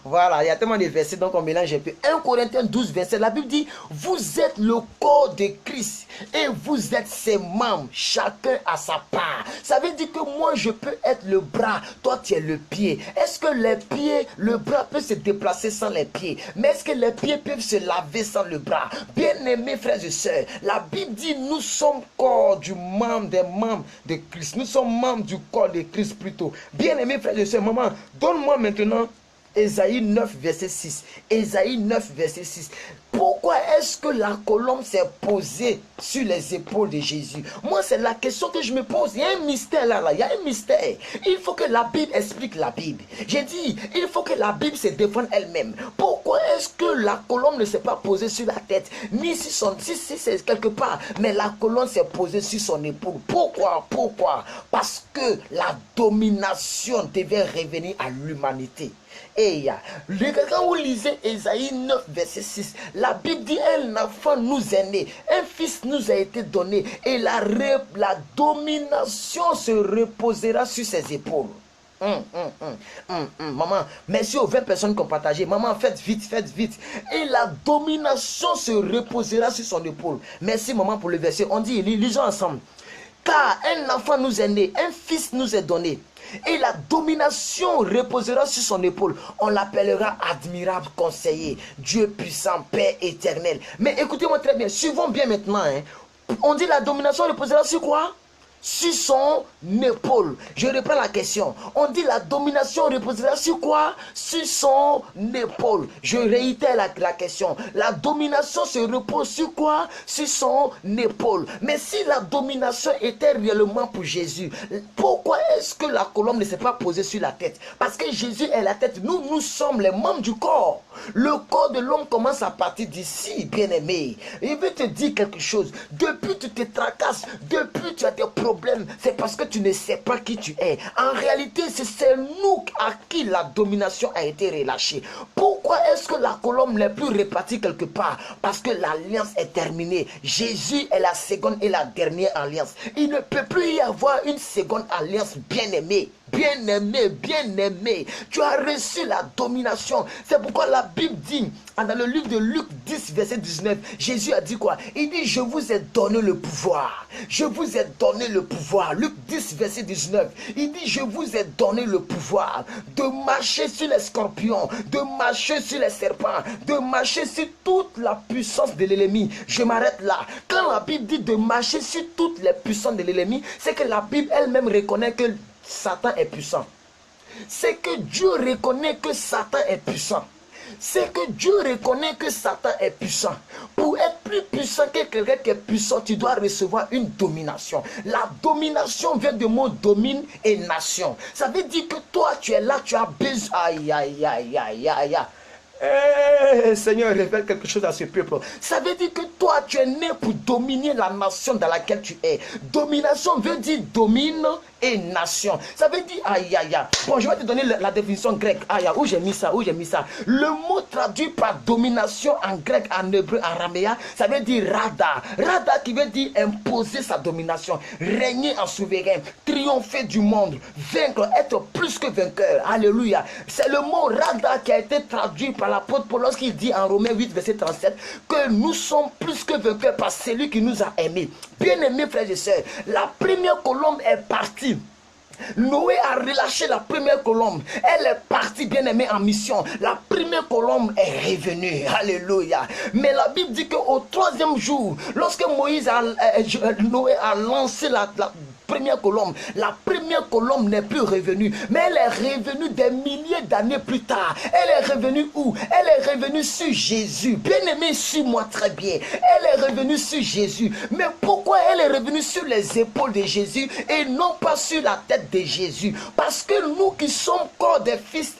Voilà, il y a tellement de versets, donc on mélange un peu. 1 Corinthiens 12, verset, la Bible dit, vous êtes le corps de Christ et vous êtes ses membres, chacun à sa part. Ça veut dire que moi je peux être le bras, toi tu es le pied. Est-ce que les pieds, le bras peut se déplacer sans les pieds? Mais est-ce que les pieds peuvent se laver sans le bras? Bien-aimés frères et sœurs, la Bible dit, nous sommes corps des membres de Christ. Nous sommes membres du corps de Christ plutôt. Bien-aimés frères et sœurs, maman, donne-moi maintenant Ésaïe 9, verset 6. Ésaïe 9, verset 6. Pourquoi pourquoi est-ce que la colombe s'est posée sur les épaules de Jésus? Moi, c'est la question que je me pose. Il y a un mystère là, il y a un mystère. Il faut que la Bible explique la Bible. J'ai dit, il faut que la Bible se défende elle-même. Pourquoi est-ce que la colombe ne s'est pas posée sur la tête, ni sur si c'est quelque part, mais la colombe s'est posée sur son épaule? Pourquoi? Parce que la domination devait revenir à l'humanité. Et quand vous lisez Ésaïe 9, verset 6, la Bible dit, un enfant nous est né, un fils nous a été donné, et la domination se reposera sur ses épaules. Maman, merci aux 20 personnes qui ont partagé. Maman, faites vite. Et la domination se reposera sur son épaule. Merci maman pour le verset. On dit, lisons ensemble. Car un enfant nous est né, un fils nous est donné, et la domination reposera sur son épaule. On l'appellera admirable conseiller, Dieu puissant, Père éternel. Mais écoutez-moi très bien, suivons bien maintenant. On dit la domination reposera sur quoi? Sur son épaule. Je reprends la question. On dit la domination reposera sur quoi? Sur son épaule. Je réitère la question. La domination se repose sur quoi? Sur son épaule. Mais si la domination était réellement pour Jésus, pourquoi est-ce que la colombe ne s'est pas posée sur la tête? Parce que Jésus est la tête. Nous sommes les membres du corps. Le corps de l'homme commence à partir d'ici, bien-aimé. Il veut te dire quelque chose. Depuis tu te tracasses, depuis tu as des problèmes, c'est parce que tu ne sais pas qui tu es. En réalité, c'est nous à qui la domination a été relâchée. Pourquoi est-ce que la colombe n'est plus répartie quelque part? Parce que l'alliance est terminée. Jésus est la seconde et la dernière alliance. Il ne peut plus y avoir une seconde alliance, bien-aimé. Bien-aimé, tu as reçu la domination. C'est pourquoi la Bible dit, dans le livre de Luc 10, verset 19, Jésus a dit quoi? Il dit, je vous ai donné le pouvoir. Je vous ai donné le pouvoir. Luc 10, verset 19, il dit, je vous ai donné le pouvoir de marcher sur les scorpions, de marcher sur les serpents, de marcher sur toute la puissance de l'ennemi. Je m'arrête là. Quand la Bible dit de marcher sur toutes les puissances de l'ennemi, c'est que la Bible elle-même reconnaît que Satan est puissant. C'est que Dieu reconnaît que Satan est puissant. C'est que Dieu reconnaît que Satan est puissant. Pour être plus puissant que quelqu'un qui est puissant, tu dois recevoir une domination. La domination vient du mot domine et nation. Ça veut dire que toi, tu es là, tu as besoin. Aïe. Seigneur, révèle quelque chose à ce peuple. Ça veut dire que toi, tu es né pour dominer la nation dans laquelle tu es. Domination veut dire domine et nation. Ça veut dire aïe. Bon, je vais te donner la définition grecque. Aïe, où j'ai mis ça? Le mot traduit par domination en grec, en hébreu, en araméen, ça veut dire rada. Rada qui veut dire imposer sa domination, régner en souverain, triompher du monde, vaincre, être plus que vainqueur. Alléluia. C'est le mot rada qui a été traduit par l'apôtre Paul lorsqu'il dit en Romains 8, verset 37, que nous sommes plus que vainqueurs par celui qui nous a aimés. Bien-aimés frères et sœurs, la première colombe est partie. Noé a relâché la première colombe. Elle est partie, bien-aimée, en mission. La première colombe est revenue. Alléluia. Mais la Bible dit qu'au troisième jour, lorsque Noé a lancé la première colombe n'est plus revenue, mais elle est revenue des milliers d'années plus tard. Elle est revenue où? Elle est revenue sur Jésus. Bien-aimé, suis-moi très bien. Elle est revenue sur Jésus. Mais pourquoi elle est revenue sur les épaules de Jésus et non pas sur la tête de Jésus? Parce que nous qui sommes corps des fils,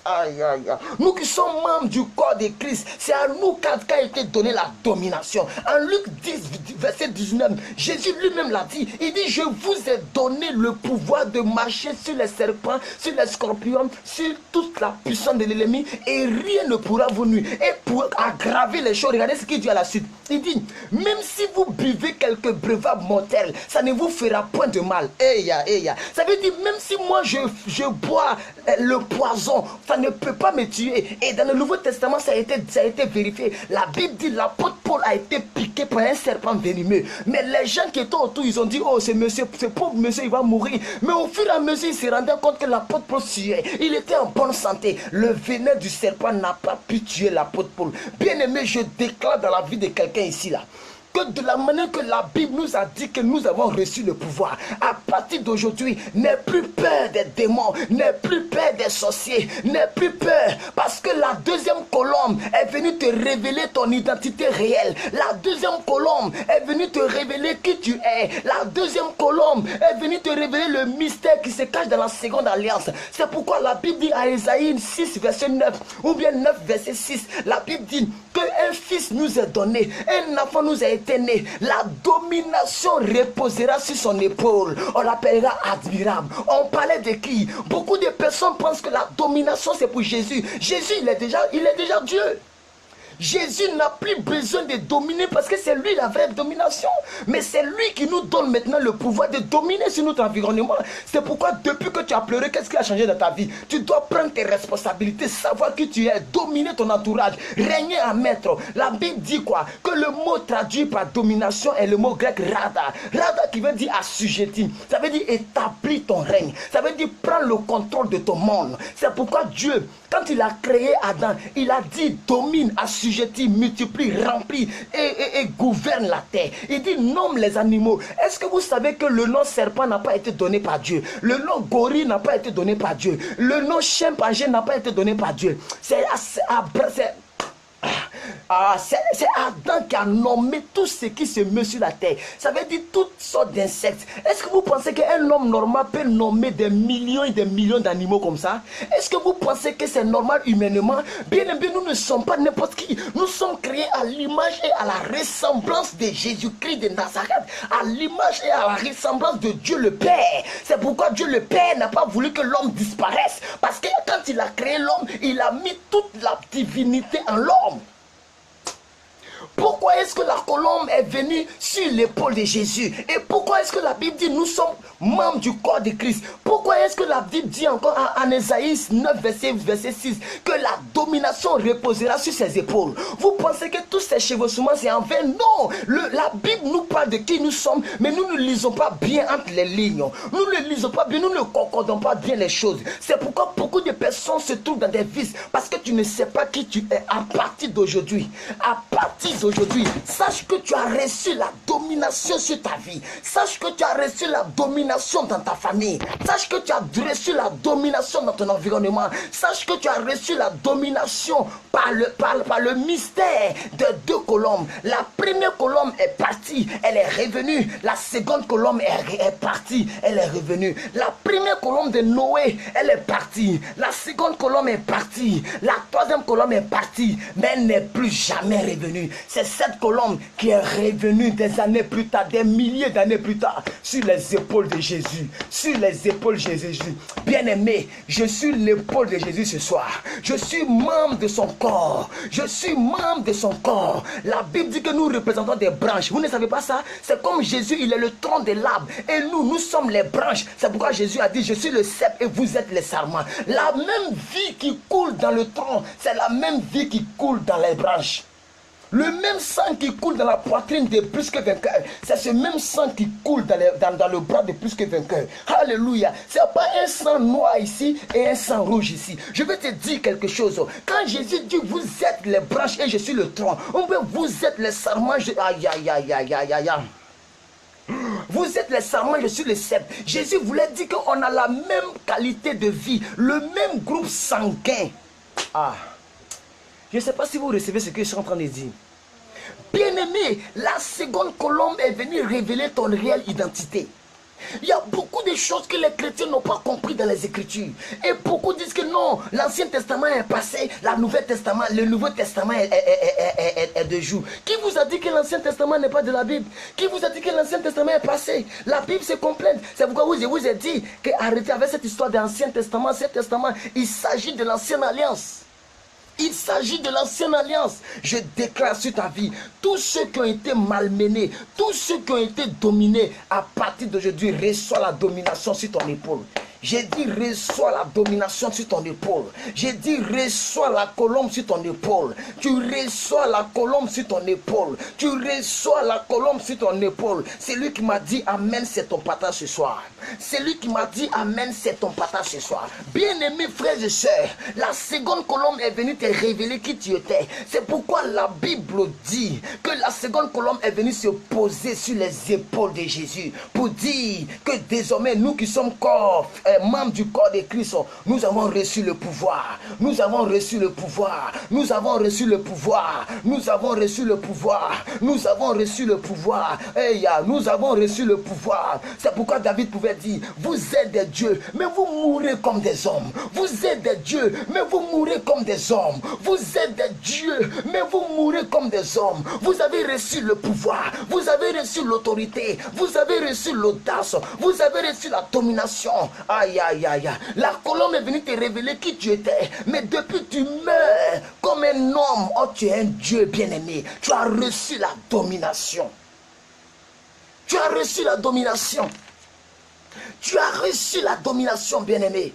nous qui sommes membres du corps de Christ, c'est à nous qu'a été donné la domination. En Luc 10, verset 19, Jésus lui-même l'a dit. Il dit, je vous ai donné le pouvoir de marcher sur les serpents, sur les scorpions, sur toute la puissance de l'ennemi, et rien ne pourra vous nuire. Et pour aggraver les choses, regardez ce qu'il dit à la suite. Il dit, même si vous buvez quelques breuvages mortels, ça ne vous fera point de mal. Ça veut dire, même si moi je bois le poison, ça ne peut pas me tuer. Et dans le Nouveau Testament, ça a été vérifié. La Bible dit, l'apôtre Paul a été piqué par un serpent venimeux. Mais les gens qui étaient autour, ils ont dit, oh, ce pauvre monsieur, il va mourir. Mais au fur et à mesure, il se rendait compte que l'apôtre Paul tuait. Il était en bonne santé. Le venin du serpent n'a pas pu tuer l'apôtre Paul. Bien aimé, je déclare dans la vie de quelqu'un ici là, que de la manière que la Bible nous a dit que nous avons reçu le pouvoir, à partir d'aujourd'hui, n'aie plus peur des démons, n'aie plus peur des sorciers, n'aie plus peur, parce que la deuxième colombe est venue te révéler ton identité réelle. La deuxième colombe est venue te révéler qui tu es. La deuxième colombe est venue te révéler le mystère qui se cache dans la seconde alliance. C'est pourquoi la Bible dit à Ésaïe 6 verset 9 ou bien 9 verset 6, la Bible dit qu'un fils nous est donné, un enfant nous a été né, la domination reposera sur son épaule, on l'appellera admirable. On parlait de qui? Beaucoup de personnes pensent que la domination c'est pour Jésus. Jésus il est déjà Dieu. Jésus n'a plus besoin de dominer parce que c'est lui la vraie domination. Mais c'est lui qui nous donne maintenant le pouvoir de dominer sur notre environnement. C'est pourquoi depuis que tu as pleuré, qu'est-ce qui a changé dans ta vie? Tu dois prendre tes responsabilités, savoir qui tu es, dominer ton entourage, régner en maître. La Bible dit quoi? Que le mot traduit par domination est le mot grec rada. Rada qui veut dire assujetti. Ça veut dire établir ton règne. Ça veut dire prendre le contrôle de ton monde. C'est pourquoi Dieu, quand il a créé Adam, il a dit domine, assujettis, multiplie, remplit et gouverne la terre. Il dit nomme les animaux. Est-ce que vous savez que le nom serpent n'a pas été donné par Dieu? Le nom gorille n'a pas été donné par Dieu. Le nom chimpanzé n'a pas été donné par Dieu. C'est Adam qui a nommé tout ce qui se meut sur la terre. Ça veut dire toutes sortes d'insectes. Est-ce que vous pensez qu'un homme normal peut nommer des millions et des millions d'animaux comme ça? Est-ce que vous pensez que c'est normal humainement? Bien, nous ne sommes pas n'importe qui. Nous sommes créés à l'image et à la ressemblance de Jésus-Christ de Nazareth. À l'image et à la ressemblance de Dieu le Père. C'est pourquoi Dieu le Père n'a pas voulu que l'homme disparaisse. Parce que quand il a créé l'homme, il a mis toute la divinité en l'homme. Pourquoi est-ce que la colombe est venue sur l'épaule de Jésus? Et pourquoi est-ce que la Bible dit nous sommes membres du corps de Christ? Pourquoi est-ce que la Bible dit encore en Ésaïe 9 verset 6 que la domination reposera sur ses épaules? Vous pensez que tous ces chevauchements c'est en vain? Non, la Bible nous parle de qui nous sommes, mais nous ne lisons pas bien entre les lignes. Nous ne lisons pas bien, nous ne concordons pas bien les choses. C'est pourquoi beaucoup de personnes se trouvent dans des vices, parce que tu ne sais pas qui tu es. À partir d'aujourd'hui, sache que tu as reçu la domination sur ta vie. Sache que tu as reçu la domination dans ta famille. Sache que tu as reçu la domination dans ton environnement. Sache que tu as reçu la domination par le mystère de deux colombes. La première colombe est partie, elle est revenue. La seconde colombe est partie, elle est revenue. La première colombe de Noé, elle est partie. La seconde colombe est partie. La troisième colombe est partie, mais elle n'est plus jamais revenue. C'est cette colombe qui est revenue des années plus tard, des milliers d'années plus tard, sur les épaules de Jésus. Sur les épaules de Jésus. Bien-aimé, je suis l'épaule de Jésus ce soir. Je suis membre de son corps. Je suis membre de son corps. La Bible dit que nous représentons des branches. Vous ne savez pas ça? C'est comme Jésus, il est le tronc de l'arbre. Et nous sommes les branches. C'est pourquoi Jésus a dit, je suis le cep et vous êtes les sarments. La même vie qui coule dans le tronc, c'est la même vie qui coule dans les branches. Le même sang qui coule dans la poitrine de plus que vainqueur, c'est ce même sang qui coule dans le bras de plus que vainqueur. Alléluia. Ce n'est pas un sang noir ici et un sang rouge ici. Je vais te dire quelque chose. Quand Jésus dit vous êtes les branches et je suis le tronc, vous êtes les sarments. Aïe. Vous êtes les sarments, je suis le cep. Jésus voulait dire qu'on a la même qualité de vie, le même groupe sanguin. Je ne sais pas si vous recevez ce que je suis en train de dire. Bien-aimé, la seconde colombe est venue révéler ton réelle identité. Il y a beaucoup de choses que les chrétiens n'ont pas compris dans les Écritures. Et beaucoup disent que non, l'Ancien Testament est passé, le Nouveau Testament est de jour. Qui vous a dit que l'Ancien Testament n'est pas de la Bible? Qui vous a dit que l'Ancien Testament est passé? La Bible se complète. C'est pourquoi je vous ai dit qu'arrêtez avec cette histoire de l'Ancien Testament. Cet Testament, il s'agit de l'Ancienne Alliance. Il s'agit de l'Ancienne Alliance. Je déclare sur ta vie, tous ceux qui ont été malmenés, tous ceux qui ont été dominés, à partir d'aujourd'hui, reçois la domination sur ton épaule. J'ai dit, reçois la domination sur ton épaule. J'ai dit, reçois la colombe sur ton épaule. Tu reçois la colombe sur ton épaule. Tu reçois la colombe sur ton épaule. C'est lui qui m'a dit, amen, c'est ton partage ce soir. C'est lui qui m'a dit, amen, c'est ton partage ce soir. Bien-aimés frères et sœurs, la seconde colombe est venue te révéler qui tu étais. C'est pourquoi la Bible dit que la seconde colombe est venue se poser sur les épaules de Jésus pour dire que désormais nous qui sommes corps, membres du corps de Christ, nous avons reçu le pouvoir. Nous avons reçu le pouvoir. Nous avons reçu le pouvoir. Nous avons reçu le pouvoir. Nous avons reçu le pouvoir. Nous avons reçu le pouvoir. C'est pourquoi David pouvait dire, vous êtes des dieux, mais vous mourrez comme des hommes. Vous êtes des dieux, mais vous mourrez comme des hommes. Vous êtes des dieux, mais vous mourrez comme des hommes. Vous avez reçu le pouvoir. Vous avez reçu l'autorité. Vous avez reçu l'audace. Vous avez reçu la domination. Aïe, aïe, aïe. La colombe est venue te révéler qui tu étais. Mais depuis tu meurs comme un homme. Oh, tu es un Dieu bien-aimé. Tu as reçu la domination. Tu as reçu la domination. Tu as reçu la domination, bien-aimé.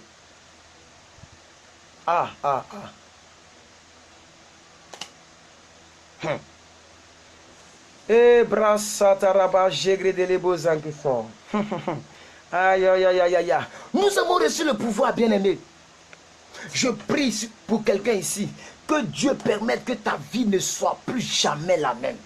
Eh, brassataraba, jégré les beaux anguissons. Aïe, aïe, aïe, aïe, aïe. Nous avons reçu le pouvoir, bien-aimé. Je prie pour quelqu'un ici. Que Dieu permette que ta vie ne soit plus jamais la même.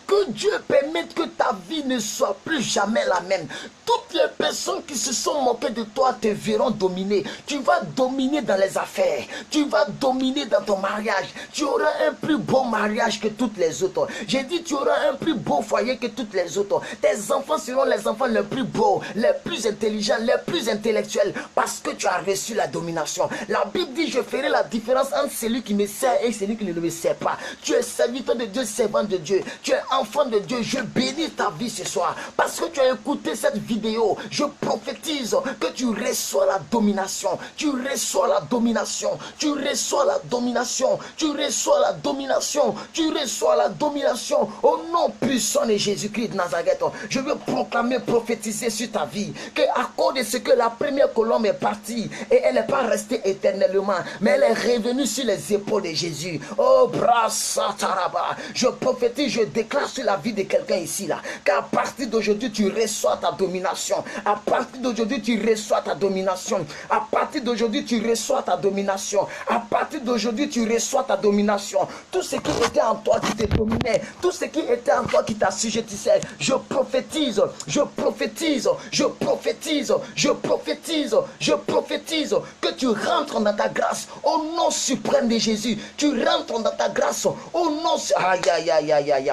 Que Dieu permette que ta vie ne soit plus jamais la même. Toutes les personnes qui se sont moquées de toi te verront dominer. Tu vas dominer dans les affaires. Tu vas dominer dans ton mariage. Tu auras un plus beau mariage que toutes les autres. J'ai dit tu auras un plus beau foyer que toutes les autres. Tes enfants seront les enfants les plus beaux, les plus intelligents, les plus intellectuels. Parce que tu as reçu la domination. La Bible dit je ferai la différence entre celui qui me sert et celui qui ne me sert pas. Tu es serviteur de Dieu, servant de Dieu. Tu es enfant de Dieu, je bénis ta vie ce soir. Parce que tu as écouté cette vidéo, je prophétise que tu reçois la domination. Tu reçois la domination. Tu reçois la domination. Tu reçois la domination. Tu reçois la domination. Au nom puissant de Jésus-Christ de Nazareth, je veux proclamer, prophétiser sur ta vie que à cause de ce que la première colombe est partie et elle n'est pas restée éternellement, mais elle est revenue sur les épaules de Jésus. Oh, brassataraba, je prophétise, je déclare sur la vie de quelqu'un ici là qu'à partir d'aujourd'hui tu reçois ta domination. À partir d'aujourd'hui tu reçois ta domination. À partir d'aujourd'hui tu reçois ta domination. À partir d'aujourd'hui tu reçois ta domination. Tout ce qui était en toi qui te dominait, tout ce qui était en toi qui t'assujettissait, je prophétise, je prophétise, je prophétise, je prophétise, je prophétise que tu rentres dans ta grâce au nom suprême de Jésus. Tu rentres dans ta grâce au nom. Aïe aïe aïe aïe aïe.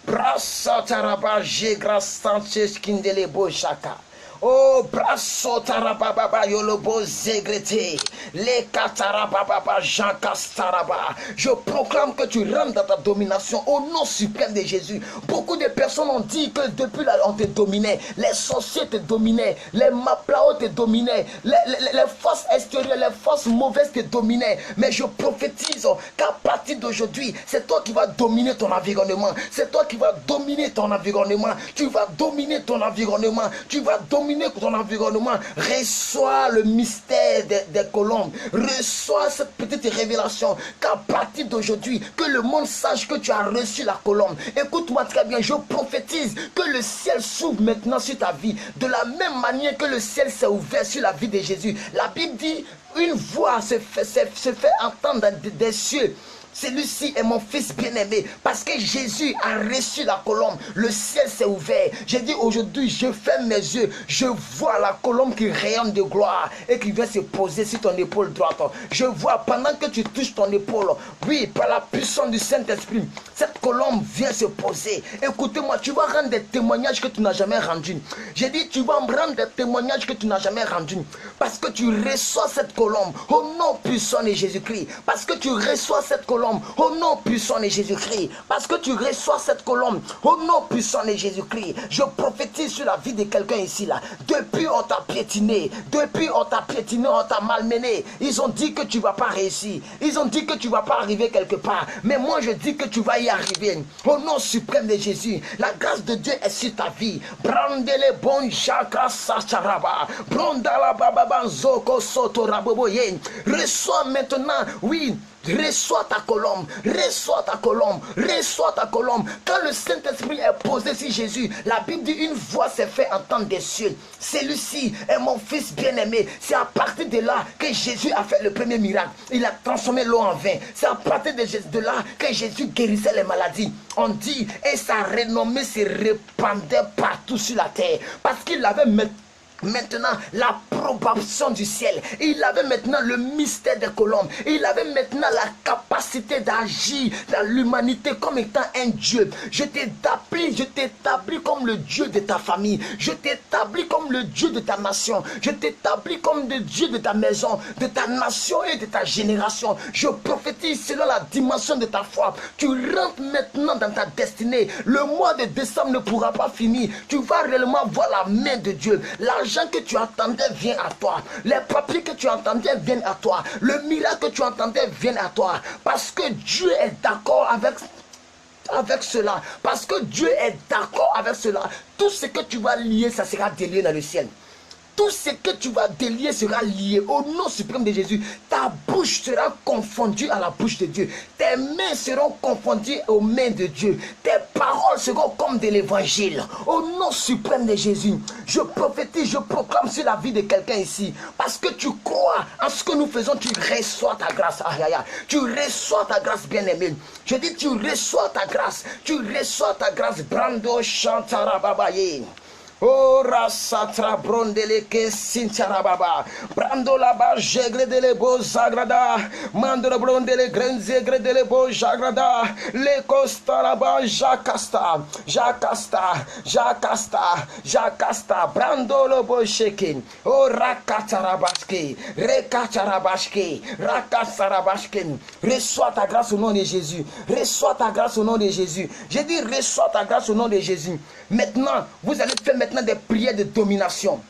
Brassa taraba grâce Sanchez kindele boshaka. Oh, brasso tarababa yolobo zegrete. Les katarababa Jean Castaraba. Je proclame que tu rentres dans ta domination au nom suprême de Jésus. Beaucoup de personnes ont dit que depuis là on te dominait. Les sorciers te dominaient. Les maplao te dominaient. Les forces extérieures, les forces mauvaises te dominaient. Mais je prophétise qu'à partir d'aujourd'hui, c'est toi qui vas dominer ton environnement. C'est toi qui vas dominer ton environnement. Tu vas dominer ton environnement. Tu vas dominer ton environnement. Reçois le mystère des colombes. Reçois cette petite révélation qu'à partir d'aujourd'hui, que le monde sache que tu as reçu la colombe. Écoute-moi très bien, je prophétise que le ciel s'ouvre maintenant sur ta vie. De la même manière que le ciel s'est ouvert sur la vie de Jésus. La Bible dit, une voix se fait entendre des cieux. Celui-ci est mon fils bien-aimé. Parce que Jésus a reçu la colombe. Le ciel s'est ouvert. J'ai dit aujourd'hui, je ferme mes yeux. Je vois la colombe qui rayonne de gloire et qui vient se poser sur ton épaule droite. Je vois pendant que tu touches ton épaule. Oui, par la puissance du Saint-Esprit, cette colombe vient se poser. Écoutez-moi, tu vas rendre des témoignages que tu n'as jamais rendus. J'ai dit, tu vas rendre des témoignages que tu n'as jamais rendus. Parce que tu reçois cette colombe au nom puissant de Jésus-Christ. Parce que tu reçois cette colombe colombe au nom puissant de Jésus-Christ. Parce que tu reçois cette colombe au nom puissant de Jésus-Christ. Je prophétise sur la vie de quelqu'un ici là. Depuis on t'a piétiné, on t'a malmené. Ils ont dit que tu ne vas pas réussir. Ils ont dit que tu ne vas pas arriver quelque part. Mais moi je dis que tu vas y arriver. Au nom suprême de Jésus, la grâce de Dieu est sur ta vie. Brandele bon chakra sacharaba. Brandala baba zoko soto raboboye. Reçois maintenant, oui. Reçois ta colombe, reçois ta colombe, reçois ta colombe. Quand le Saint-Esprit est posé sur Jésus, la Bible dit une voix s'est fait entendre des cieux. Celui-ci est mon fils bien-aimé. C'est à partir de là que Jésus a fait le premier miracle. Il a transformé l'eau en vin. C'est à partir de là que Jésus guérissait les maladies. On dit, et sa renommée se répandait partout sur la terre. Parce qu'il avait maintenant l'approbation du ciel. Il avait maintenant le mystère des colombes. Il avait maintenant la capacité d'agir dans l'humanité comme étant un Dieu. Je t'établis comme le Dieu de ta famille. Je t'établis comme le Dieu de ta nation. Je t'établis comme le Dieu de ta maison, de ta nation et de ta génération. Je prophétise selon la dimension de ta foi. Tu rentres maintenant dans ta destinée. Le mois de décembre ne pourra pas finir. Tu vas réellement voir la main de Dieu. L'argent que tu attendais vient à toi. Les papiers que tu attendais viennent à toi. Le miracle que tu attendais vient à toi. Parce que Dieu est d'accord avec cela. Parce que Dieu est d'accord avec cela. Tout ce que tu vas lier, ça sera délié dans le ciel. Tout ce que tu vas délier sera lié au nom suprême de Jésus. Ta bouche sera confondue à la bouche de Dieu. Tes mains seront confondues aux mains de Dieu. Tes paroles seront comme de l'évangile. Au nom suprême de Jésus, je prophétise, je proclame sur la vie de quelqu'un ici. Parce que tu crois en ce que nous faisons, tu reçois ta grâce. Tu reçois ta grâce, bien-aimé. Je dis, tu reçois ta grâce. Tu reçois ta grâce. Brando Chantarababaye. Oh rasatra brondele ke sincharababa brando la ba jegre de le bo zagrada mandro brondele grenze gredele bo jagrada le costa ba jacasta brando lo bo shekin oh rakatarabashke rakatarabashke reçois ta grâce au nom de Jésus. Reçois ta grâce au nom de Jésus. J'ai dit reçois ta grâce au nom de Jésus. Maintenant, vous allez faire maintenant des prières de domination.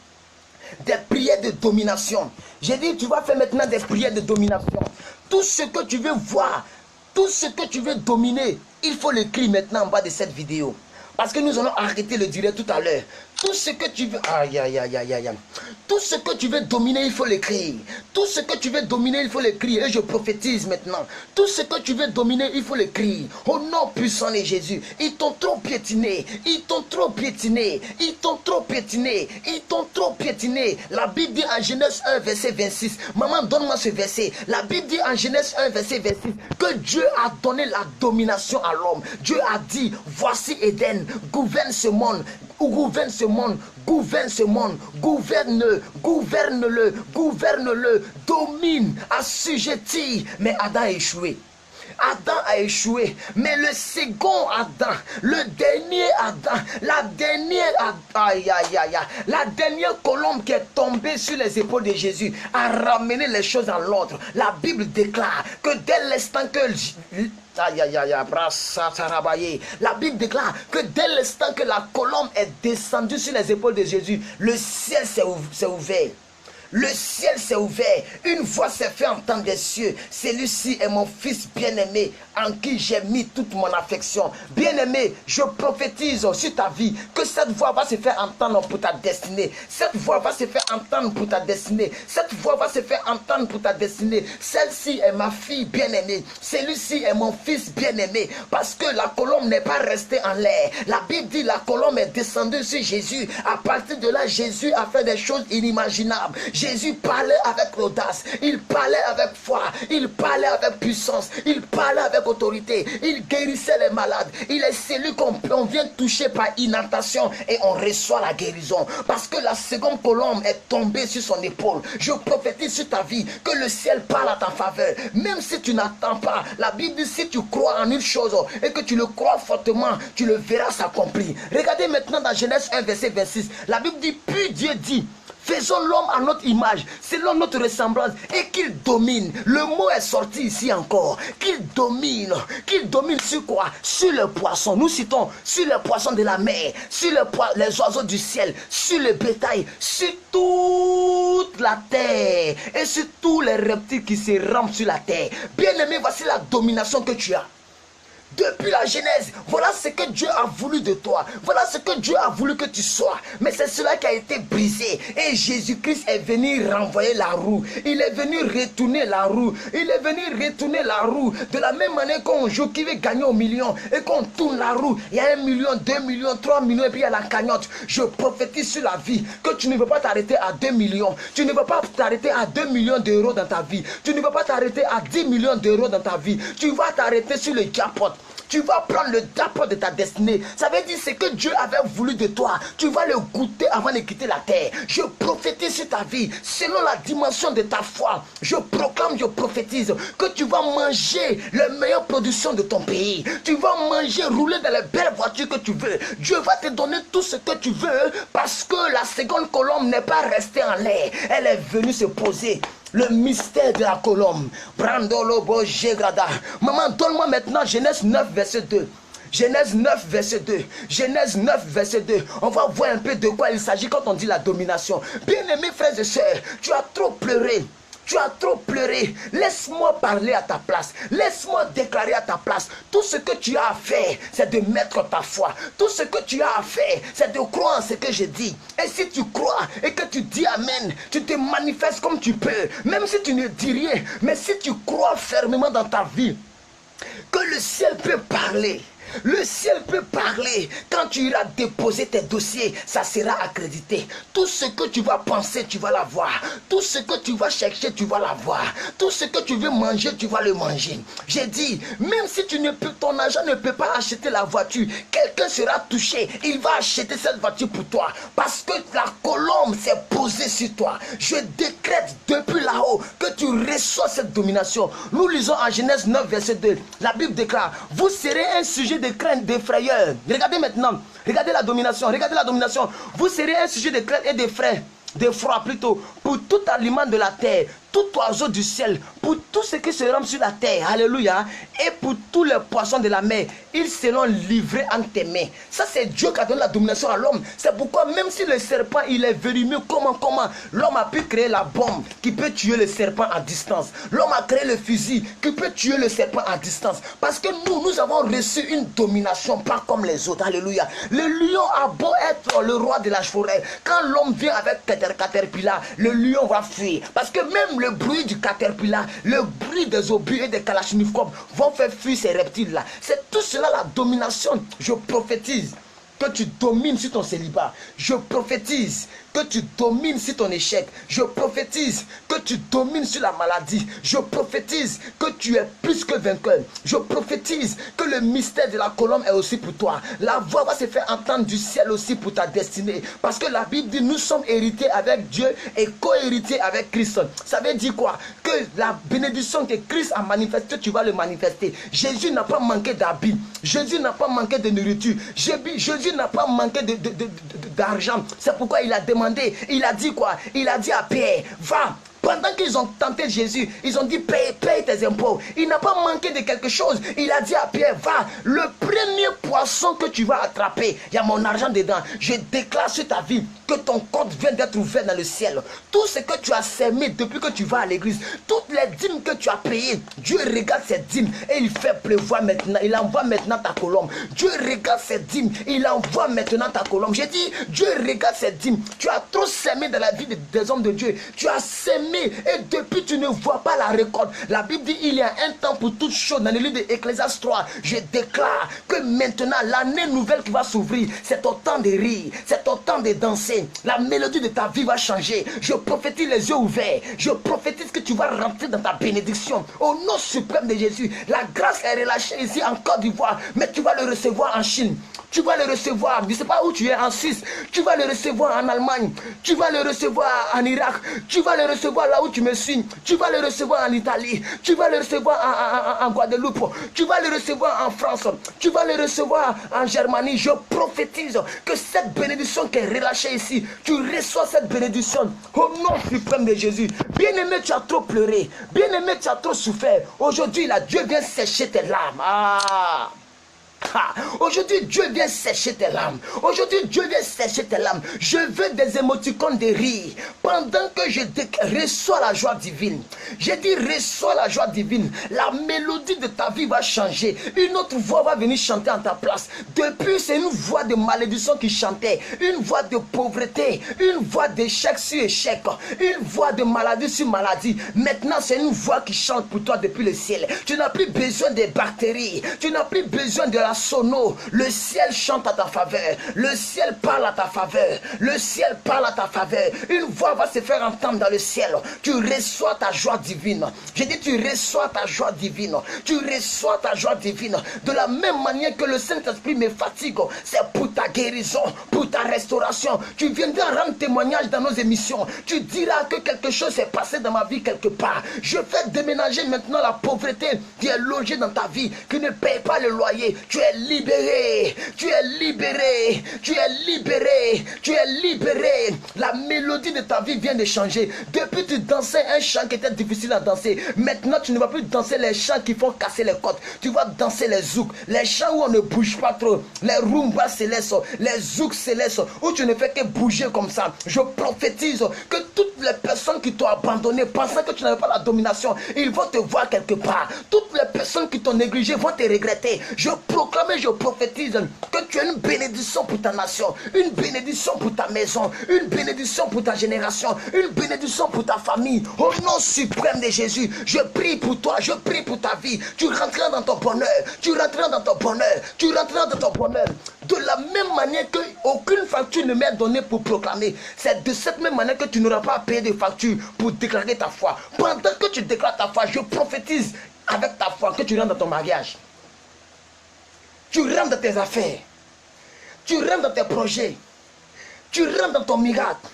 Des prières de domination. J'ai dit, tu vas faire maintenant des prières de domination. Tout ce que tu veux voir, tout ce que tu veux dominer, il faut l'écrire maintenant en bas de cette vidéo. Parce que nous allons arrêter le direct tout à l'heure. Tout ce que tu veux... Tout ce que tu veux dominer, il faut l'écrire. Tout ce que tu veux dominer, il faut l'écrire. Et je prophétise maintenant. Tout ce que tu veux dominer, il faut l'écrire. Au nom puissant de Jésus. Ils t'ont trop piétiné. Ils t'ont trop piétiné. Ils t'ont trop piétiné. Ils t'ont trop piétiné. La Bible dit en Genèse 1, verset 26. Maman, donne-moi ce verset. La Bible dit en Genèse 1, verset 26. Que Dieu a donné la domination à l'homme. Dieu a dit, voici Éden. Gouverne ce monde. Gouverne ce monde, gouverne ce monde, gouverne-le, domine, assujettis. Mais Adam a échoué. Adam a échoué, mais le second Adam, le dernier Adam, la dernière colombe qui est tombée sur les épaules de Jésus a ramené les choses à l'ordre. La Bible déclare que dès l'instant que la Bible déclare que dès l'instant que la colombe est descendue sur les épaules de Jésus, le ciel s'est ouvert. Le ciel s'est ouvert, une voix s'est fait entendre des cieux. Celui-ci est mon fils bien-aimé, en qui j'ai mis toute mon affection. Bien-aimé, je prophétise sur ta vie que cette voix va se faire entendre pour ta destinée. Cette voix va se faire entendre pour ta destinée. Cette voix va se faire entendre pour ta destinée. Celle-ci est ma fille bien-aimée. Celui-ci est mon fils bien-aimé. Parce que la colombe n'est pas restée en l'air. La Bible dit la colombe est descendue sur Jésus. À partir de là, Jésus a fait des choses inimaginables. Jésus parlait avec audace, il parlait avec foi, il parlait avec puissance, il parlait avec autorité, il guérissait les malades. Il est celui qu'on vient toucher par incantation et on reçoit la guérison. Parce que la seconde colombe est tombée sur son épaule. Je prophétise sur ta vie que le ciel parle à ta faveur. Même si tu n'attends pas, la Bible dit si tu crois en une chose et que tu le crois fortement, tu le verras s'accomplir. Regardez maintenant dans Genèse 1, verset 26. La Bible dit, puis Dieu dit, Faisons l'homme à notre image, selon notre ressemblance, et qu'il domine. Le mot est sorti ici encore. Qu'il domine sur quoi? Sur le poisson. Nous citons sur les poissons de la mer, sur les oiseaux du ciel, sur le bétail, sur toute la terre et sur tous les reptiles qui se rampent sur la terre. Bien-aimé, voici la domination que tu as. Depuis la Genèse, voilà ce que Dieu a voulu de toi. Voilà ce que Dieu a voulu que tu sois. Mais c'est cela qui a été brisé. Et Jésus-Christ est venu renvoyer la roue. Il est venu retourner la roue. Il est venu retourner la roue. De la même manière qu'on joue, qui veut gagner au million, et qu'on tourne la roue. Il y a 1 million, 2 millions, 3 millions, et puis il y a la cagnotte. Je prophétise sur la vie que tu ne veux pas t'arrêter à 2 millions. Tu ne veux pas t'arrêter à 2 millions d'euros dans ta vie. Tu ne veux pas t'arrêter à 10 millions d'euros dans ta vie. Tu vas t'arrêter sur le jackpot. Tu vas prendre le jackpot de ta destinée. Ça veut dire ce que Dieu avait voulu de toi. Tu vas le goûter avant de quitter la terre. Je prophétise sur ta vie, selon la dimension de ta foi. Je proclame, je prophétise que tu vas manger les meilleures productions de ton pays. Tu vas manger, rouler dans les belles voitures que tu veux. Dieu va te donner tout ce que tu veux parce que la seconde colombe n'est pas restée en l'air. Elle est venue se poser. Le mystère de la colombe. Brandolobo Jegrada. Maman, donne-moi maintenant Genèse 9, verset 2. Genèse 9, verset 2. Genèse 9, verset 2. On va voir un peu de quoi il s'agit quand on dit la domination. Bien-aimés frères et sœurs, tu as trop pleuré. Tu as trop pleuré. Laisse-moi parler à ta place. Laisse-moi déclarer à ta place. Tout ce que tu as à faire, c'est de mettre ta foi. Tout ce que tu as à faire, c'est de croire en ce que je dis. Et si tu crois et que tu dis Amen, tu te manifestes comme tu peux. Même si tu ne dis rien, mais si tu crois fermement dans ta vie, que le ciel peut parler. Le ciel peut parler. Quand tu iras déposer tes dossiers, ça sera accrédité. Tout ce que tu vas penser, tu vas l'avoir. Tout ce que tu vas chercher, tu vas l'avoir. Tout ce que tu veux manger, tu vas le manger. J'ai dit, même si ton argent ne peut pas acheter la voiture, quelqu'un sera touché. Il va acheter cette voiture pour toi. Parce que la colombe s'est posée sur toi. Je décrète depuis là-haut que tu reçois cette domination. Nous lisons en Genèse 9, verset 2. La Bible déclare, vous serez un sujet de crainte, de frayeur. Regardez maintenant, regardez la domination, regardez la domination. Vous serez un sujet de crainte et de froid plutôt, pour tout aliment de la terre, tout oiseau du ciel, pour tout ce qui se rampe sur la terre, alléluia, et pour tous les poissons de la mer, ils seront livrés entre tes mains. Ça c'est Dieu qui a donné la domination à l'homme. C'est pourquoi même si le serpent il est venimeux, comment l'homme a pu créer la bombe qui peut tuer le serpent à distance. L'homme a créé le fusil qui peut tuer le serpent à distance. Parce que nous avons reçu une domination, pas comme les autres, alléluia. Le lion a beau être le roi de la forêt, quand l'homme vient avec Caterpillar, le lion va fuir. Parce que même le bruit du Caterpillar, le bruit des obus et des kalachnikovs vont faire fuir ces reptiles-là. C'est tout cela la domination. Je prophétise que tu domines sur ton célibat. Je prophétise que tu domines sur ton échec. Je prophétise que tu domines sur la maladie. Je prophétise que tu es plus que vainqueur. Je prophétise que le mystère de la colombe est aussi pour toi. La voix va se faire entendre du ciel aussi pour ta destinée. Parce que la Bible dit nous sommes hérités avec Dieu et co-hérités avec Christ. Ça veut dire quoi? Que la bénédiction que Christ a manifestée, tu vas le manifester. Jésus n'a pas manqué d'habits. Jésus n'a pas manqué de nourriture. Jésus n'a pas manqué d'argent. C'est pourquoi il a demandé. Il a dit quoi? Il a dit à Pierre, va. Pendant qu'ils ont tenté Jésus, ils ont dit paye tes impôts. Il n'a pas manqué de quelque chose. Il a dit à Pierre, va, le premier poisson que tu vas attraper, il y a mon argent dedans. Je déclare sur ta vie que ton compte vient d'être ouvert dans le ciel. Tout ce que tu as semé depuis que tu vas à l'église, toutes les dîmes que tu as payées, Dieu regarde ces dîmes et il fait pleuvoir maintenant. Il envoie maintenant ta colombe. Dieu regarde ces dîmes, il envoie maintenant ta colombe. J'ai dit, Dieu regarde ces dîmes. Tu as trop semé dans la vie des hommes de Dieu. Tu as semé et depuis tu ne vois pas la récolte. La Bible dit il y a un temps pour toutes choses. Dans le livre de Ecclésiaste 3, je déclare que maintenant l'année nouvelle qui va s'ouvrir, c'est ton temps de rire, c'est ton temps de danser. La mélodie de ta vie va changer. Je prophétise les yeux ouverts. Je prophétise que tu vas rentrer dans ta bénédiction. Au nom suprême de Jésus, la grâce est relâchée ici en Côte d'Ivoire, mais tu vas le recevoir en Chine. Tu vas le recevoir, je ne sais pas où tu es, en Suisse. Tu vas le recevoir en Allemagne. Tu vas le recevoir en Irak. Tu vas le recevoir là où tu me suis. Tu vas le recevoir en Italie. Tu vas le recevoir en Guadeloupe. Tu vas le recevoir en France. Tu vas le recevoir en Germanie. Je prophétise que cette bénédiction qui est relâchée ici ici, tu reçois cette bénédiction au nom suprême de Jésus. Bien-aimé, tu as trop pleuré. Bien-aimé, tu as trop souffert. Aujourd'hui, là, Dieu vient sécher tes larmes. Aujourd'hui, Dieu vient sécher tes larmes. Aujourd'hui, Dieu vient sécher tes larmes. Je veux des émoticônes de rire. Pendant que je reçois la joie divine. J'ai dit, reçois la joie divine. La mélodie de ta vie va changer. Une autre voix va venir chanter en ta place. Depuis, c'est une voix de malédiction qui chantait. Une voix de pauvreté. Une voix d'échec sur échec. Une voix de maladie sur maladie. Maintenant, c'est une voix qui chante pour toi depuis le ciel. Tu n'as plus besoin des bactéries. Tu n'as plus besoin de la sono. Le ciel chante à ta faveur. Le ciel parle à ta faveur. Le ciel parle à ta faveur. Une voix va se faire entendre dans le ciel. Tu reçois ta joie divine. J'ai dit, tu reçois ta joie divine. Tu reçois ta joie divine. De la même manière que le Saint-Esprit me fatigue, c'est pour ta guérison, pour ta restauration. Tu viendras rendre témoignage dans nos émissions. Tu diras que quelque chose s'est passé dans ma vie quelque part. Je fais déménager maintenant la pauvreté qui est logée dans ta vie, qui ne paye pas le loyer. Tu es libéré. Tu es libéré. Tu es libéré. Tu es libéré. La mélodie de ta vie vient de changer. Depuis, tu dansais un chant qui était difficile à danser. Maintenant, tu ne vas plus danser les chants qui font casser les côtes. Tu vas danser les zouks, les chants où on ne bouge pas trop, les rumbas célestes, les zouks célestes, où tu ne fais que bouger comme ça. Je prophétise que toutes les personnes qui t'ont abandonné, pensant que tu n'avais pas la domination, ils vont te voir quelque part. Toutes les personnes qui t'ont négligé vont te regretter. Je proclame et je prophétise que tu as une bénédiction pour ta nation, une bénédiction pour ta maison, une bénédiction pour ta génération, une bénédiction pour ta famille. Au nom suprême de Jésus, je prie pour toi, je prie pour ta vie. Tu rentreras dans ton bonheur, tu rentreras dans ton bonheur, tu rentreras dans ton bonheur. De la même manière que aucune facture ne m'est donnée pour proclamer, c'est de cette même manière que tu n'auras pas à payer de facture pour déclarer ta foi. Pendant que tu déclares ta foi, je prophétise avec ta foi que tu rentres dans ton mariage. Tu rentres dans tes affaires. Tu rentres dans tes projets. Tu rentres dans ton miracle.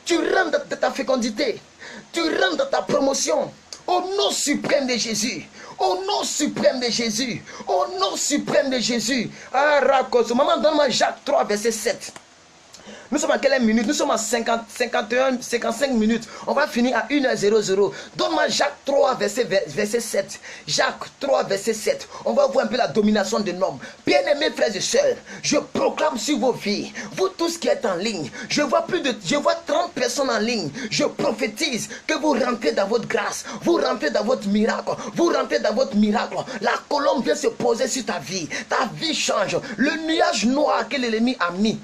Tu rentres dans ta fécondité. Tu rentres dans ta promotion. Au nom suprême de Jésus. Au nom suprême de Jésus. Au nom suprême de Jésus. Ah, Rakos. Maman, donne-moi Jacques 3, verset 7. Nous sommes à quelle minute? Nous sommes à 55 minutes. On va finir à 1h00. Donne-moi Jacques 3, verset 7. Jacques 3, verset 7. On va voir un peu la domination de l'homme. Bien-aimés frères et sœurs, je proclame sur vos vies, vous tous qui êtes en ligne, je vois 30 personnes en ligne. Je prophétise que vous rentrez dans votre grâce. Vous rentrez dans votre miracle. Vous rentrez dans votre miracle. La colombe vient se poser sur ta vie. Ta vie change. Le nuage noir que l'ennemi a mis,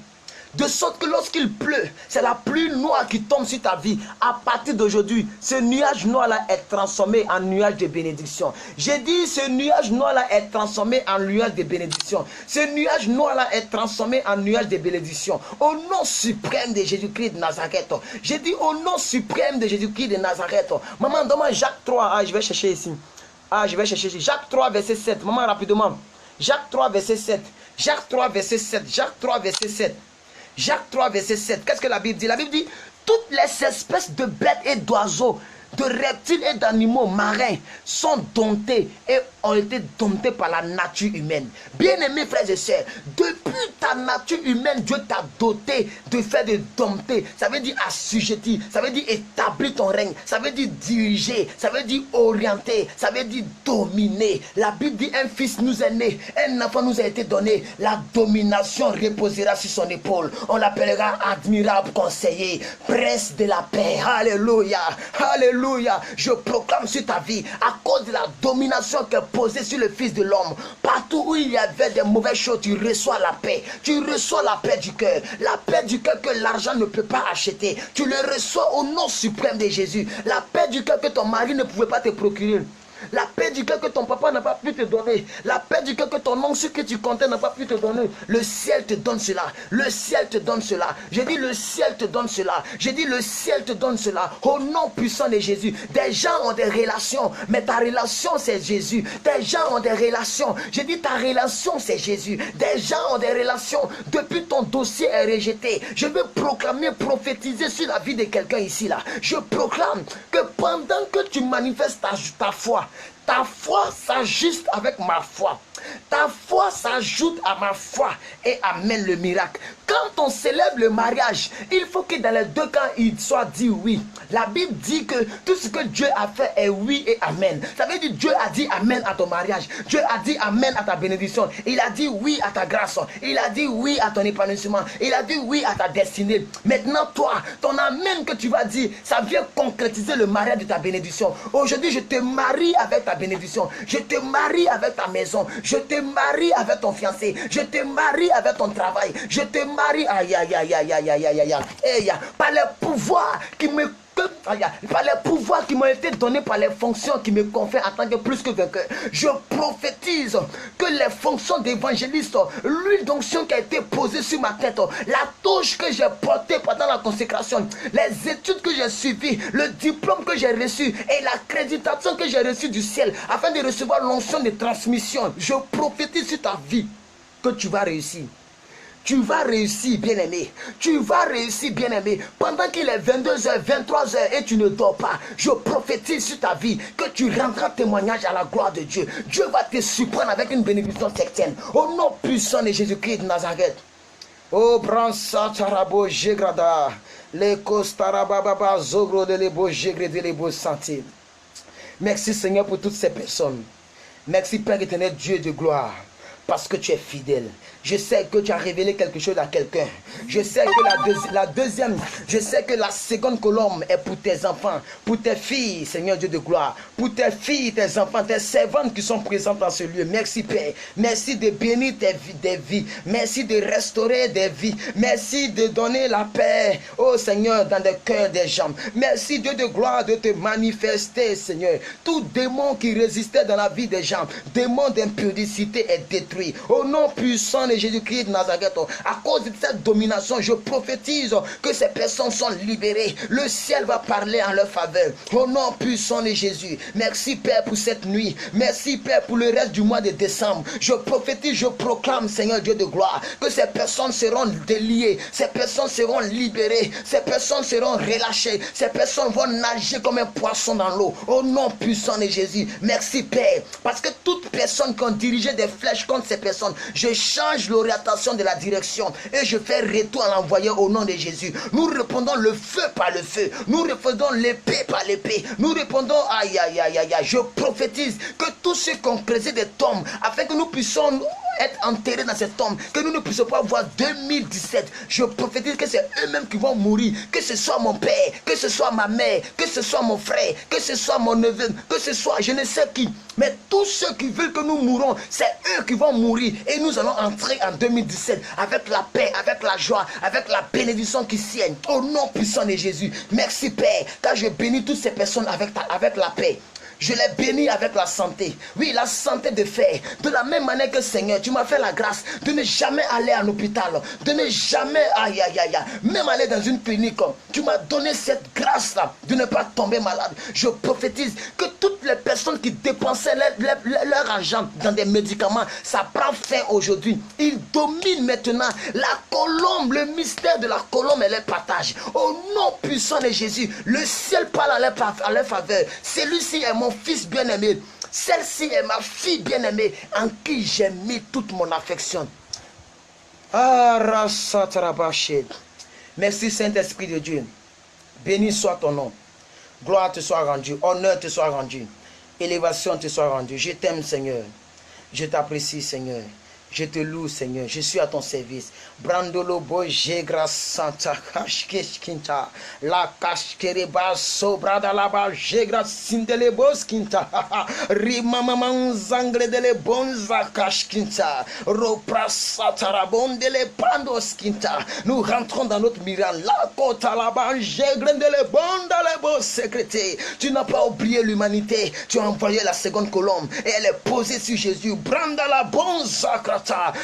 de sorte que lorsqu'il pleut, c'est la pluie noire qui tombe sur ta vie. À partir d'aujourd'hui, ce nuage noir-là est transformé en nuage de bénédiction. J'ai dit, ce nuage noir-là est transformé en nuage de bénédiction. Ce nuage noir-là est transformé en nuage de bénédiction. Au nom suprême de Jésus-Christ de Nazareth. J'ai dit, au nom suprême de Jésus-Christ de Nazareth. Maman, donne-moi Jacques 3. Ah, je vais chercher ici. Ah, je vais chercher ici. Jacques 3, verset 7. Maman, rapidement. Jacques 3, verset 7. Jacques 3, verset 7. Jacques 3, verset 7. Jacques 3, verset 7. Qu'est-ce que la Bible dit? La Bible dit, toutes les espèces de bêtes et d'oiseaux, de reptiles et d'animaux marins sont domptés et ont été domptés par la nature humaine. Bien-aimés frères et sœurs, depuis ta nature humaine, Dieu t'a doté de faire de dompter. Ça veut dire assujettir, ça veut dire établir ton règne, ça veut dire diriger, ça veut dire orienter, ça veut dire dominer. La Bible dit, un fils nous est né, un enfant nous a été donné, la domination reposera sur son épaule. On l'appellera admirable conseiller, prince de la paix. Alléluia, alléluia. Je proclame sur ta vie, à cause de la domination qui est posée sur le Fils de l'homme, partout où il y avait des mauvaises choses, tu reçois la paix. Tu reçois la paix du cœur. La paix du cœur que l'argent ne peut pas acheter. Tu le reçois au nom suprême de Jésus. La paix du cœur que ton mari ne pouvait pas te procurer. La paix du cœur que ton papa n'a pas pu te donner. La paix du cœur que ton oncle que tu comptais n'a pas pu te donner. Le ciel te donne cela. Le ciel te donne cela. J'ai dit le ciel te donne cela. J'ai dit le ciel te donne cela. Au nom puissant de Jésus. Des gens ont des relations. Mais ta relation c'est Jésus. Des gens ont des relations. J'ai dit ta relation c'est Jésus. Des gens ont des relations. Depuis ton dossier est rejeté. Je veux proclamer, prophétiser sur la vie de quelqu'un ici là. Je proclame que pendant que tu manifestes ta foi, ta foi s'ajuste avec ma foi. Ta foi s'ajoute à ma foi et amène le miracle. Quand on célèbre le mariage, il faut que dans les deux cas, il soit dit oui. La Bible dit que tout ce que Dieu a fait est oui et amen. Ça veut dire Dieu a dit amen à ton mariage. Dieu a dit amen à ta bénédiction. Il a dit oui à ta grâce. Il a dit oui à ton épanouissement. Il a dit oui à ta destinée. Maintenant, toi, ton amen que tu vas dire, ça vient concrétiser le mariage de ta bénédiction. Aujourd'hui, je te marie avec ta bénédiction. Je te marie avec ta maison. Je te marie avec ton fiancé. Je te marie avec ton travail. Je te marie, aïe, aïe, aïe, aïe, aïe, aïe, aïe, aïe, par les pouvoirs qui me par les pouvoirs qui m'ont été donnés, par les fonctions qui me confèrent en tant que plus que vainqueur, je prophétise que les fonctions d'évangéliste, l'huile d'onction qui a été posée sur ma tête, la touche que j'ai portée pendant la consécration, les études que j'ai suivies, le diplôme que j'ai reçu et l'accréditation que j'ai reçue du ciel afin de recevoir l'onction de transmission, je prophétise sur ta vie que tu vas réussir. Tu vas réussir, bien-aimé. Tu vas réussir, bien-aimé. Pendant qu'il est 22h, 23h et tu ne dors pas, je prophétise sur ta vie que tu rendras témoignage à la gloire de Dieu. Dieu va te surprendre avec une bénédiction certaine. Au nom puissant de Jésus-Christ de Nazareth. Oh, bransa tarabo jegrada. Les costarababa zogro de lebo jegrede lebo santé. Merci Seigneur pour toutes ces personnes. Merci Père éternel, Dieu de gloire. Parce que tu es fidèle. Je sais que tu as révélé quelque chose à quelqu'un. Je sais que la deuxième, je sais que la seconde colombe est pour tes enfants, pour tes filles, Seigneur Dieu de gloire, pour tes filles, tes enfants, tes servantes qui sont présentes dans ce lieu. Merci Père. Merci de bénir des vies. Merci de restaurer des vies. Merci de donner la paix, oh Seigneur, dans le cœur des gens. Merci Dieu de gloire de te manifester, Seigneur. Tout démon qui résistait dans la vie des gens, démon d'impudicité est détruit. Au nom puissant de Jésus-Christ de Nazareth, à cause de cette domination, je prophétise que ces personnes sont libérées. Le ciel va parler en leur faveur. Au nom puissant de Jésus. Merci Père pour cette nuit. Merci Père pour le reste du mois de décembre. Je prophétise, je proclame, Seigneur Dieu de gloire, que ces personnes seront déliées. Ces personnes seront libérées. Ces personnes seront relâchées. Ces personnes vont nager comme un poisson dans l'eau. Au nom puissant de Jésus. Merci Père. Parce que toute personne qui ont dirigé des flèches contre ces personnes, je change l'orientation de la direction et je fais retour à l'envoyer au nom de Jésus. Nous répondons le feu par le feu. Nous répondons l'épée par l'épée. Nous répondons aïe aïe aïe aïe aïe. Je prophétise que tous ceux qui ont creusé des tombes afin que nous puissions être enterrés dans cette tombe, que nous ne puissions pas voir 2017. Je prophétise que c'est eux-mêmes qui vont mourir, que ce soit mon père, que ce soit ma mère, que ce soit mon frère, que ce soit mon neveu, que ce soit je ne sais qui, mais tous ceux qui veulent que nous mourons, c'est eux qui vont mourir et nous allons entrer en 2017 avec la paix, avec la joie, avec la bénédiction qui sienne au nom puissant de Jésus. Merci Père, car je bénis toutes ces personnes avec la paix. Je les bénis avec la santé. Oui, la santé de fer. De la même manière que Seigneur, tu m'as fait la grâce de ne jamais aller en hôpital. De ne jamais, aïe, aïe, aïe, même aller dans une clinique. Tu m'as donné cette grâce-là de ne pas tomber malade. Je prophétise que toutes les personnes qui dépensaient leur argent dans des médicaments, ça prend fin aujourd'hui. Ils dominent maintenant la colombe, le mystère de la colombe et les partages. Au nom puissant de Jésus, le ciel parle à leur faveur. Celui-ci est mon fils bien-aimé. Celle-ci est ma fille bien-aimée en qui j'ai mis toute mon affection. Merci Saint-Esprit de Dieu. Béni soit ton nom. Gloire te soit rendue. Honneur te soit rendu. Élévation te soit rendue. Je t'aime Seigneur. Je t'apprécie Seigneur. Je te loue, Seigneur. Je suis à ton service. Brandolo boje grasanta kashkeskinta. La kashkereba sobrada la ba jegra sindele boskinta. Rimamaman zangre dele bonza kashkinta. Roprasa tarabondele pandoskinta. Nous rentrons dans notre miracle. La kota la ba jegre dele bonda le bo secrété. Tu n'as pas oublié l'humanité. Tu as envoyé la seconde colombe et elle est posée sur Jésus. Branda la bonza.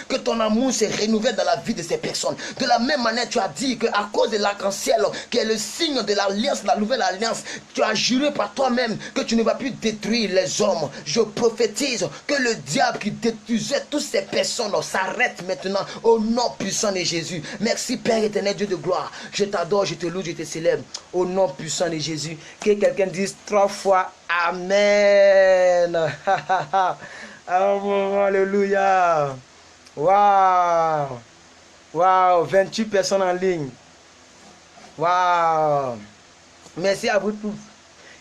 Que ton amour se renouvelle dans la vie de ces personnes. De la même manière, tu as dit qu'à cause de l'arc-en-ciel, qui est le signe de l'alliance, la nouvelle alliance, tu as juré par toi-même que tu ne vas plus détruire les hommes. Je prophétise que le diable qui détruisait toutes ces personnes s'arrête maintenant au nom puissant de Jésus. Merci Père éternel, Dieu de gloire. Je t'adore, je te loue, je te célèbre au nom puissant de Jésus. Que quelqu'un dise 3 fois Amen. Alléluia. Waouh. Waouh. 28 personnes en ligne. Waouh. Merci à vous tous.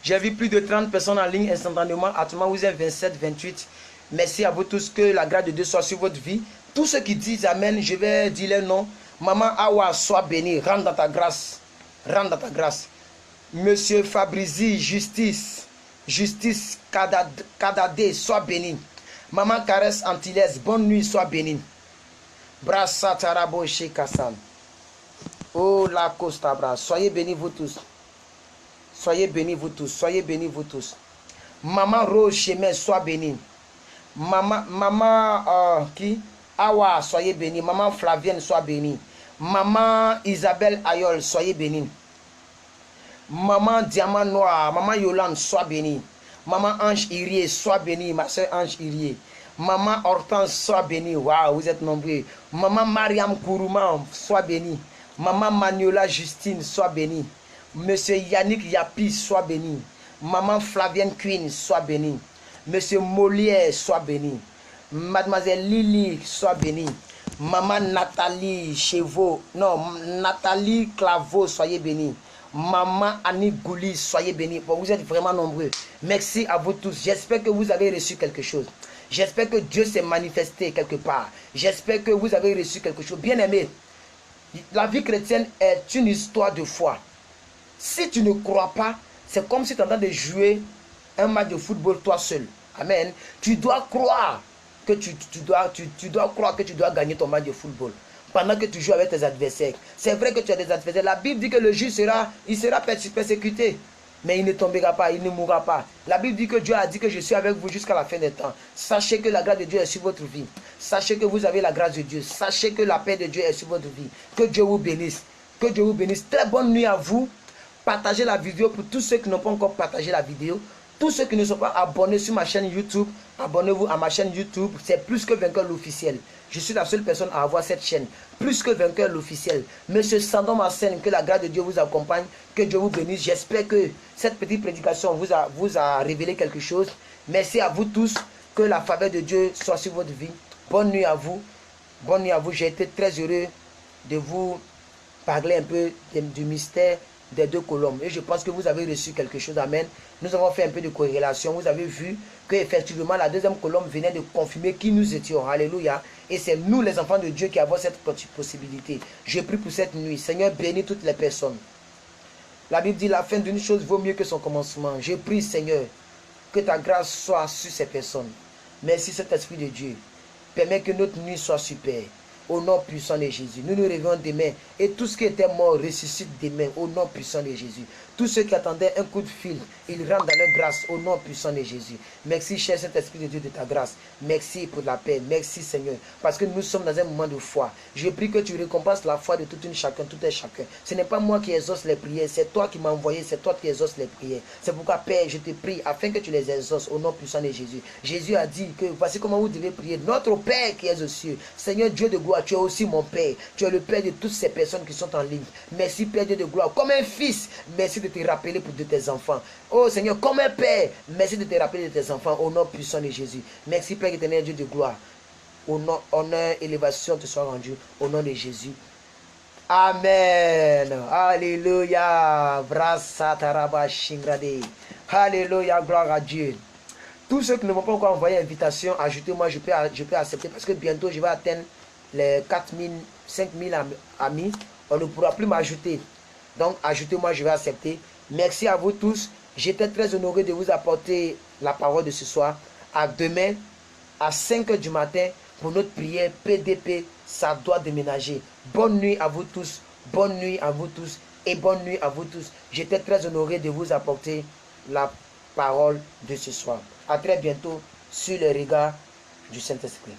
J'ai vu plus de 30 personnes en ligne instantanément. Actuellement, vous êtes 27, 28. Merci à vous tous. Que la grâce de Dieu soit sur votre vie. Tous ceux qui disent Amen, je vais dire les noms. Maman Awa, sois béni. Rentre dans ta grâce. Rentre dans ta grâce. Monsieur Fabrizi, justice. Justice Kadade, sois béni. Maman Caresse Antilles, bonne nuit, sois béni. Brassa Tarabo Shekassan. Oh la Costa Bras. Soyez bénis vous tous. Soyez bénis vous tous. Soyez bénis vous tous. Maman Rose Chemin, sois béni. Maman qui? Awa, soyez béni. Maman Flavienne, sois béni. Maman Isabelle Ayol, soyez béni. Maman Diamant Noir, Maman Yolande, sois béni. Maman Ange Irié, sois béni. Ma soeur Ange Irié. Maman Hortense, sois béni. Waouh, vous êtes nombreux. Maman Mariam Kourouman, sois béni. Maman Manuela Justine, sois béni. Monsieur Yannick Yapi, sois béni. Maman Flavienne Queen, sois béni. Monsieur Molière, sois béni. Mademoiselle Lily, sois béni. Maman Nathalie Chevaux, non, Nathalie Claveau, soyez béni. Maman Annie Gouli, soyez béni. Bon, vous êtes vraiment nombreux. Merci à vous tous. J'espère que vous avez reçu quelque chose. J'espère que Dieu s'est manifesté quelque part. J'espère que vous avez reçu quelque chose. Bien aimé, la vie chrétienne est une histoire de foi. Si tu ne crois pas, c'est comme si tu es en train de jouer un match de football toi seul. Amen. Tu dois croire que tu dois croire que tu dois gagner ton match de football pendant que tu joues avec tes adversaires. C'est vrai que tu as des adversaires. La Bible dit que le juge sera persécuté, mais il ne tombera pas, il ne mourra pas. La Bible dit que Dieu a dit que je suis avec vous jusqu'à la fin des temps. Sachez que la grâce de Dieu est sur votre vie. Sachez que vous avez la grâce de Dieu. Sachez que la paix de Dieu est sur votre vie. Que Dieu vous bénisse. Que Dieu vous bénisse. Très bonne nuit à vous. Partagez la vidéo pour tous ceux qui n'ont pas encore partagé la vidéo. Tous ceux qui ne sont pas abonnés sur ma chaîne YouTube, abonnez-vous à ma chaîne YouTube. C'est Plus que Vainqueur l'officiel. Je suis la seule personne à avoir cette chaîne. Plus que Vainqueur l'officiel. Monsieur Sandon Marcel, que la grâce de Dieu vous accompagne. Que Dieu vous bénisse. J'espère que cette petite prédication vous a révélé quelque chose. Merci à vous tous. Que la faveur de Dieu soit sur votre vie. Bonne nuit à vous. Bonne nuit à vous. J'ai été très heureux de vous parler un peu du mystère des deux colombes. Et je pense que vous avez reçu quelque chose. Amen. Nous avons fait un peu de corrélation. Vous avez vu que effectivement la deuxième colombe venait de confirmer qui nous étions. Alléluia. Et c'est nous les enfants de Dieu qui avons cette possibilité. Je prie pour cette nuit. Seigneur, bénis toutes les personnes. La Bible dit la fin d'une chose vaut mieux que son commencement. Je prie, Seigneur, que ta grâce soit sur ces personnes. Merci, cet Esprit de Dieu. Permets que notre nuit soit super. Au nom puissant de Jésus. Nous nous réveillons demain. Et tout ce qui était mort ressuscite demain. Au nom puissant de Jésus. Tous ceux qui attendaient un coup de fil, ils rentrent dans leur grâce. Au nom puissant de Jésus. Merci, cher Saint-Esprit de Dieu, de ta grâce. Merci pour la paix. Merci, Seigneur. Parce que nous sommes dans un moment de foi. Je prie que tu récompenses la foi de tout un chacun, tout un chacun. Ce n'est pas moi qui exauce les prières. C'est toi qui m'as envoyé. C'est toi qui exauce les prières. C'est pourquoi, Père, je te prie afin que tu les exauces. Au nom puissant de Jésus. Jésus a dit que voici comment vous devez prier. Notre Père qui est aux cieux. Seigneur Dieu de gloire, tu es aussi mon Père. Tu es le Père de toutes ces personnes qui sont en ligne. Merci, Père Dieu de gloire. Comme un fils, merci de te rappeler pour de tes enfants. Oh Seigneur, comme un Père, merci de te rappeler de tes enfants. Au nom puissant de Jésus. Merci, Père éternel, Dieu de gloire. Au nom, honneur, élévation te soit rendue. Au nom de Jésus. Amen. Alléluia. Alléluia. Gloire à Dieu. Tous ceux qui ne m'ont pas encore envoyé invitation, ajoutez-moi, je peux accepter parce que bientôt je vais atteindre les 4000, 5000 amis. On ne pourra plus m'ajouter. Donc ajoutez-moi, je vais accepter. Merci à vous tous. J'étais très honoré de vous apporter la parole de ce soir. À demain, à 5 h du matin, pour notre prière PDP, ça doit déménager. Bonne nuit à vous tous. Bonne nuit à vous tous. Et bonne nuit à vous tous. J'étais très honoré de vous apporter la parole de ce soir. À très bientôt sur le regard du Saint-Esprit.